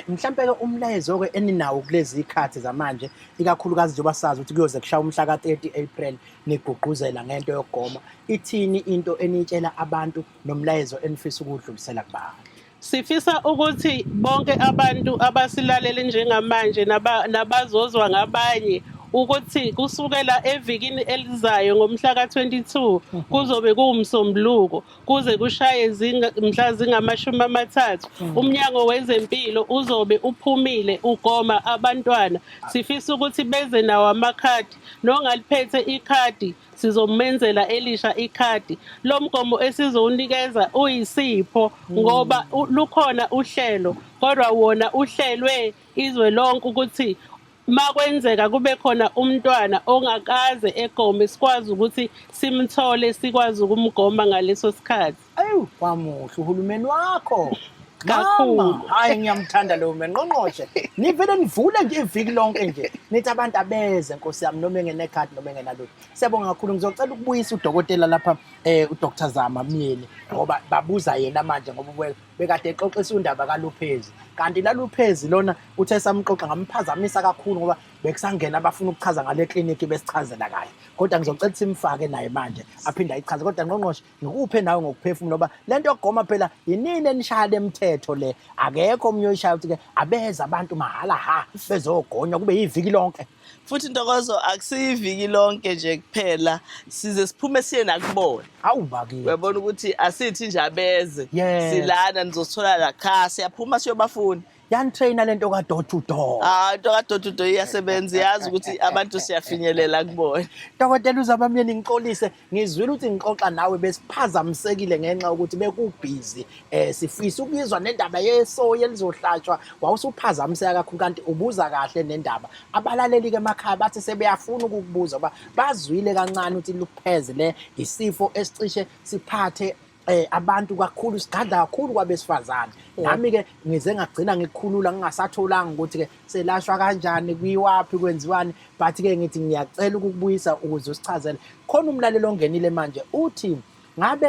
mhlampe-ke umlayezo-ke eninawo kulezi ikhathi zamanje ikakhulukazi njengoba sazi ukuthi kuyoze kushaya umhla ka-30 April nigqugquzela ngento yokugoma, ithini into enitshela abantu nomlayezo enifisa ukuwudlulisela kubaba? Sifisa ukuthi bonke abantu abasilalele njengamanje nabazozwa ngabanye ukuthi kusukela evikini elizayo ngomhla ka-22 kuzobe kuwumsombuluko kuze kushaye mhla zingama-30 umnyango wezempilo uzobe uphumile ugoma abantwana. Sifisa ukuthi beze nawo amakhadi, nongaliphethe ikhadi sizomenzela elisha ikhadi. Lo mgomo esizowunikeza uyisipho ngoba lukhona uhlelo, kodwa wona uhlelwe izwe lonke ukuthi makwenzeka kube khona umntwana ongakaze egome sikwazi ukuthi simthole sikwazi ukumgoma ngaleso sikhathi. Ayu kwamuhle uhulumeni wakho kakhulu. Hayi ngiyamthanda lo ngqongqoshe. Nivele nivule nje iviki lonke nje nithi abantu abeze Nkosi yami noma engenekhadi noma engenalutho. Siyabonga kakhulu ngizocela ukubuyisa udokotela lapha uDr Zama Myeni ngoba babuza yena manje ngoba bekade exoxisa undaba kaLuphezi. Kanti laLuphezi lona uthe samxoxa ngamphazamisa kakhulu ngoba bekusangena abafuna ukuchaza ngale clinic besichazela kahle. Kodwa ngizocela simfake naye manje aphinde ayichaze. Kodwa ngqongqoshe ngikuphe nawe ngokuphefumula ngoba lento yokugoma phela yinini enishaya lemithetho le. Akekho omnye oyishaya ukuthi ke abeza abantu mahala bezogonywa kube yiviki lonke. Futhi Ntokozo akusiyiviki lonke nje kuphela, size siphume siye nakubona. Awubaki. Uyabona ukuthi asithi nje abeze. Yes. Silana nizothola la kha siyaphuma siyobafuna. Yantrainer lento ka door to door. Into ka door to door iyasebenza, yazi ukuthi abantu siyafinyelela kubona. Dokotela uZama Myeni ngixolise ngizwile ukuthi ngixoxa nawe besiphazamisekile ngenxa ukuthi bekubhizi sifisa ukuyizwa nendaba yesoya elizohlatshwa wawusuphazamiseka kakhulu kanti ubuza kahle nendaba. Abalaleli ke emakhaya bathi sebeyafuna ukukubuza ngoba bazwile kancane ukuthi Luphezi le isifo esicishe siphathe abantu kakhulu sigadla kakhulu kwabesifazane. Nami ke ngize ngagcina ngikukhulula ngingasatholanga ukuthi ke selashwa kanjani kuyiwapi kwenziwani, but ke ngithi ngiyacela ukukubuyisa ukuze usichazele khona umlaleli ongenile manje uthi ngabe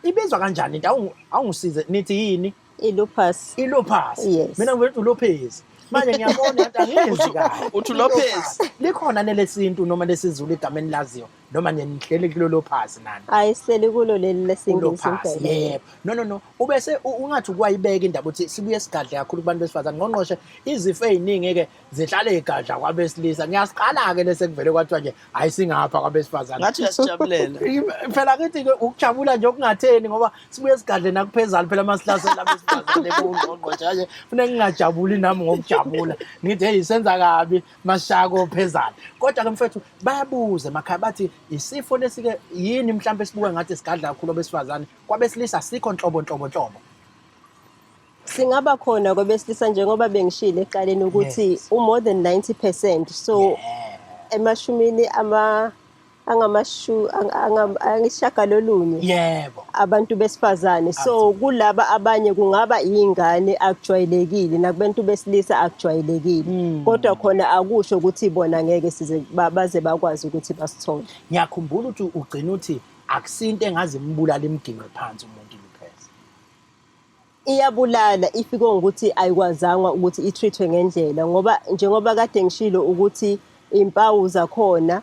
ibizwa kanjani into awungisize nithi yini? I-lupus. I-lupus. Yes. Mina ngithi uLuphezi. Manje ngiyabona ukuthi angezi kahle. Uthi uLuphezi. Likhona nelesintu noma lesizulu igama enilaziyo noma nihlele kulolo phasi nani? Ayihleli kulo leli lesingisi phasi. Yebo. No. Ubese ungathi kwayibeka indaba ukuthi sibuye sigadle kakhulu kubantu besifazane. Ngqongqoshe izifo eziningi ke zihlala egadla kwabesilisa. Ngiyasiqala ke lese kuvele kwathiwa nje hayi singapha kwabesifazane. Ngathi uyasijabulela. Phela kithi ke ukujabula nje okungatheni ngoba sibuye sigadle nakuphezulu phela masihlasela abesifazane ngqongqoshe nje funa ngingajabuli nami ngokujabula. Ngithi hey senza kabi mashako phezulu. Kodwa ke mfethu bayabuza emakhaya bathi isifo lesike yini mhlawumbe sibuka ngathi sigadla kakhulu abesifazane kwabesilisa sikho nhlobo. Singaba khona kwabesilisa njengoba bengishilo eqaleni ukuthi more than 90%, so emashumini angishagalolunye yebo abantu besifazane. So kulaba abanye kungaba ingane akujwayelekile nakubantu besilisa akujwayelekile, kodwa khona akusho ukuthi bona ngeke size baze bakwazi ukuthi basithole. Ngiyakhumbula ukuthi ugcina uthi akusinto engazi imbulala imginqe phansi umuntu Luphezi. Iyabulala ifike ngokuthi ayikwazanga ukuthi itreatwe ngendlela ngoba njengoba kade ngishilo ukuthi impawu zakhona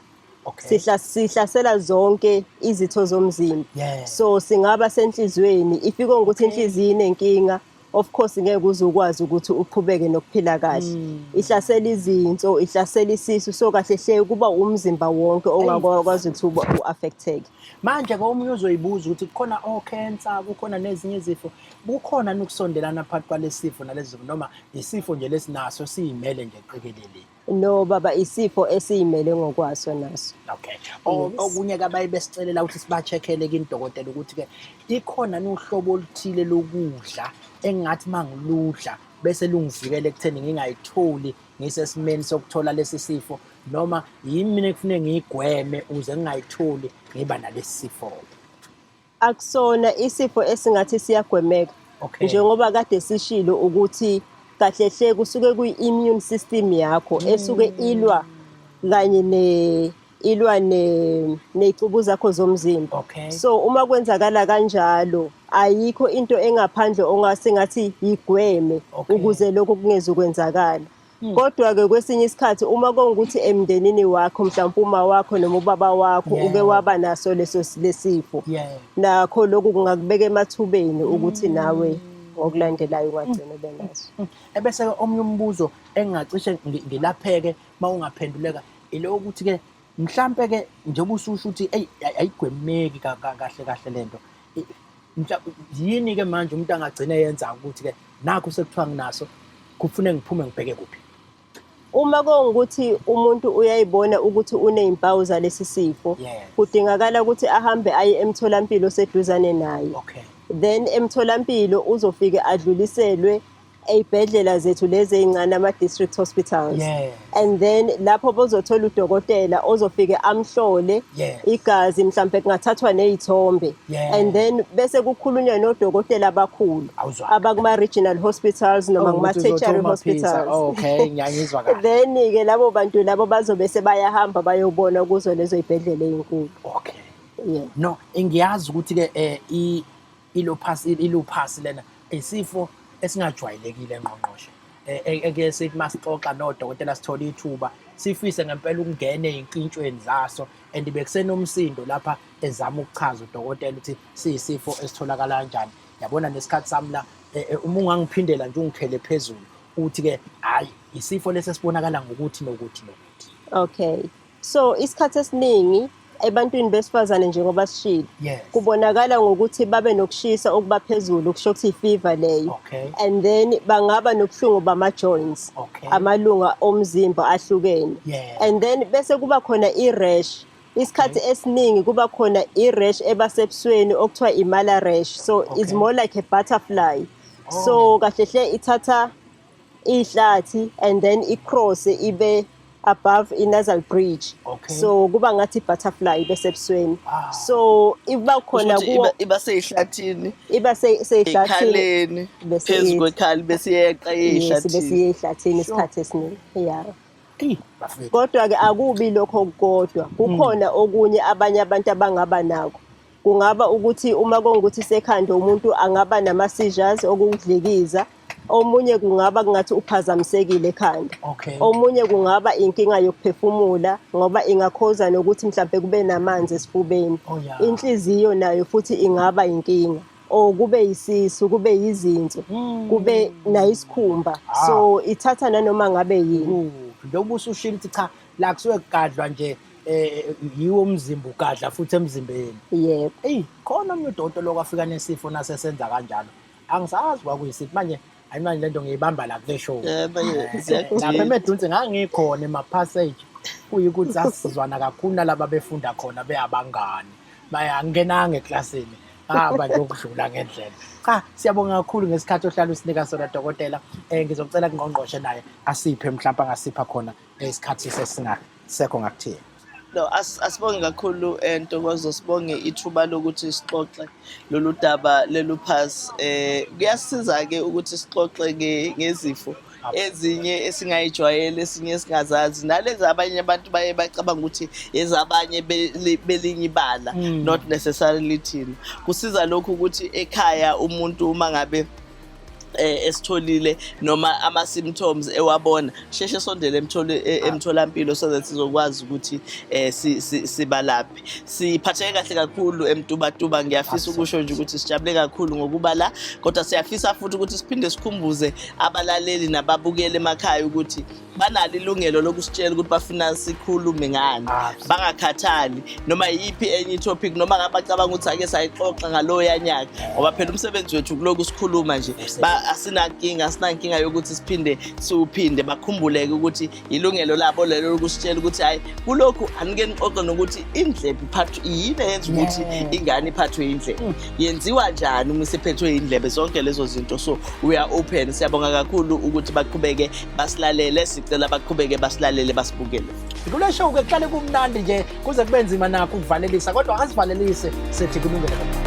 Okay. sihlasela zonke izitho zomzimba. Yeah. So singaba senhlizweni ifike ukuthi inhliziyo inenkinga, of course ngeke uze ukwazi ukuthi uqhubeke nokuphila kahle. Ihlasela izinso, ihlasela isisu, so kahle hle kuba umzimba wonke ongakwazi ukuthi uaffecteke. Manje omunye uzoyibuza ukuthi kukhona cancer, kukhona nezinye izifo, kukhona nokusondelana phakathi kwalesifo nalezifo noma isifo nje lesinaso siyimele nje eqikelele. No baba, isifo esiyimele ngokwaso naso. Okay. Okunye kabaye besicelela ukuthi siba-check-ele kudokotela ukuthi ke ikhona nohlobo oluthile lokudla engathi mangiludla bese lungivikele ekutheni ngingayitholi ngisesimeni sokuthola lesi sifo noma yimi mina kufanele ngiyigweme uze ngingayitholi ngiba nalesi sifo. Akusona isifo esingathi siyagwemeka. Okay. Njengoba kade sishilo ukuthi kahle hle kusuke kuyi-immune system yakho esuke ilwa kanye ney'cubu zakho zomzimba. Okay. So uma kwenzakala kanjalo ayikho into engaphandle ongasengathi yigweme ukuze lokho kungeze ukwenzakala. Kodwa-ke kwesinye isikhathi uma kongukuthi emndenini wakho mhlawumbe uma wakho noma ubaba wakho uke waba naso lesifo, nakho lokhu kungakubeka emathubeni ukuthi nawe ngokulandelayo ungagcina ube naso. Ebese omunye umbuzo engingacishe ngilapheke mawungaphenduleka ile ukuthi ke mhlambe ke njengoba ususho ukuthi ayigwemeki kahle lento. Yini ke manje umuntu angagcina yenza ukuthi ke nakho sekuthiwa nginaso kufanele ngiphume ngibheke kuphi? Uma kongukuthi umuntu uyayibona ukuthi unezimpawu zalesi sifo, kudingakala ukuthi ahambe aye emtholampilo oseduzane naye. Okay. Then emtholampilo uzofike adluliselwe ey'bhedlela zethu lezi ey'ncane ama-district hospitals. And then lapho bozothola udokotela ozofike amhlole igazi mhlambe kungathathwa ney'thombe. And then bese kukhulunywa nodokotela abakhulu abakuma-regional hospitals noma kuma-tertiary hospitals. Okay, ngiyangizwa kahle. Then-ke labo bantu labo bazobe sebayahamba bayobona kuzo lezo y'bhedlela ey'nkulu. Okay. Yeah. No, ngiyazi ukuthi ke iluphasi lena isifo esingajwayelekile ngqongqoshe. Eke sithi masixoxa nodokotela sithola ithuba sifise ngempela ukungena ezinkintshweni zaso and bekusenomsindo lapha ezama ukuchaza udokotela ukuthi siyisifo esitholakala kanjani. Yabona nesikhathi sami la uma ungangiphindela nje ungikhele phezulu uthi ke hayi isifo lesesibonakala ngokuthi nokuthi. Okay. So isikhathi esiningi ebantwini besifazane njengoba sishilo kubonakala ngokuthi babe nokushisa okubaphezulu kusho ukuthi i-fever leyo. And then bangaba nobuhlungu bama-joints, amalunga omzimba ahlukene. And then bese kuba khona i-rash. Isikhathi esiningi kuba khona i-rash ebasebusweni okuthiwa i-mala rash. So it's more like a butterfly. So kahle hle ithatha ihlathi and then i-cross ibe above i-nasal bridge. So kuba ngathi butterfly bese ebusweni. So iba khona iba seyihlathini, iba seyihlathini phezu kwekhala bese iyeqa eyihlathini isikhathi esiningi. Kodwa-ke akubi lokho kodwa kukhona okunye abanye abantu abangaba nako. Kungaba ukuthi uma kongukuthi sekhanda umuntu angaba nama-seizures okudlikiza. Omunye kungaba kungathi uphazamisekile ekhanda. Omunye kungaba inkinga yokuphefumula ngoba ingakhoza nokuthi mhlawumbe kube namanzi esifubeni. Inhliziyo nayo futhi ingaba inkinga. Kube yisisu, kube yizinso, kube nayisikhumba. So ithatha nanoma ngabe yini. Njengoba usushilo ukuthi cha la kusuke kugadlwa nje yiwo umzimba ugadla futhi emzimbeni. Yebo. Khona omunye udokotela okwafika nesifo nasesenza kanjalo. Angisazi kwakuyisiphi manje ayimanje lento ngiyibamba la kule show. Lapha eMedunsi ngangikhona ema-passage kuyikuthi sasizwana kakhulu nalaba befunda khona beyabangani. Maya angenanga eklasini. Hamba nje ukudlula ngendlela. Cha siyabonga kakhulu ngesikhathi ohlala usinika sona dokotela. Ngizocela kungqongqoshe naye asiphe mhlawumbe angasipha khona isikhathi sesingasekho ngakuthini. No, asibonge kakhulu Ntokozo, sibonge ithuba lokuthi sixoxe lolu daba leluphasi. Kuyasiza ke ukuthi sixoxe ngezifo ezinye esingayijwayele, esinye esingazazi, nalezi abanye abantu baye bacabanga ukuthi ezabanye belinye ibala, not necessarily thina. Kusiza lokhu ukuthi ekhaya umuntu uma ngabe esitholile noma ama-symptoms ewabona sheshe sondele emtholampilo so that sizokwazi ukuthi sibalaphe. Siphatheke kahle kakhulu eMtubatuba, ngiyafisa ukusho nje ukuthi sijabule kakhulu ngokuba la, kodwa siyafisa futhi ukuthi siphinde sikhumbuze abalaleli nababukeli emakhaya ukuthi banalo ilungelo lokusitshela ukuthi bafuna sikhulume ngani, bangakhathali noma yiphi enye topic noma ngabacabanga ukuthi ake sayixoxa ngaloya nyaka, ngoba phela umsebenzi wethu kuloku sikhuluma nje. Asinankinga yokuthi siphinde bakhumbuleke ukuthi ilungelo labo lelo lokusitshela ukuthi hayi kulokhu anike nixoxe nokuthi indlebe iphathwe yini eyenza ukuthi ingane iphathwe indlebe, yenziwa njani uma isiphethwe indlebe, zonke lezo zinto. So we are open. Siyabonga kakhulu ukuthi baqhubeke basilalele, sicela baqhubeke basilalele basibukele. Kule show ke kuhlale kumnandi nje kuze kube nzima nakho ukuvalelisa, kodwa asivalelise sithi kulungile.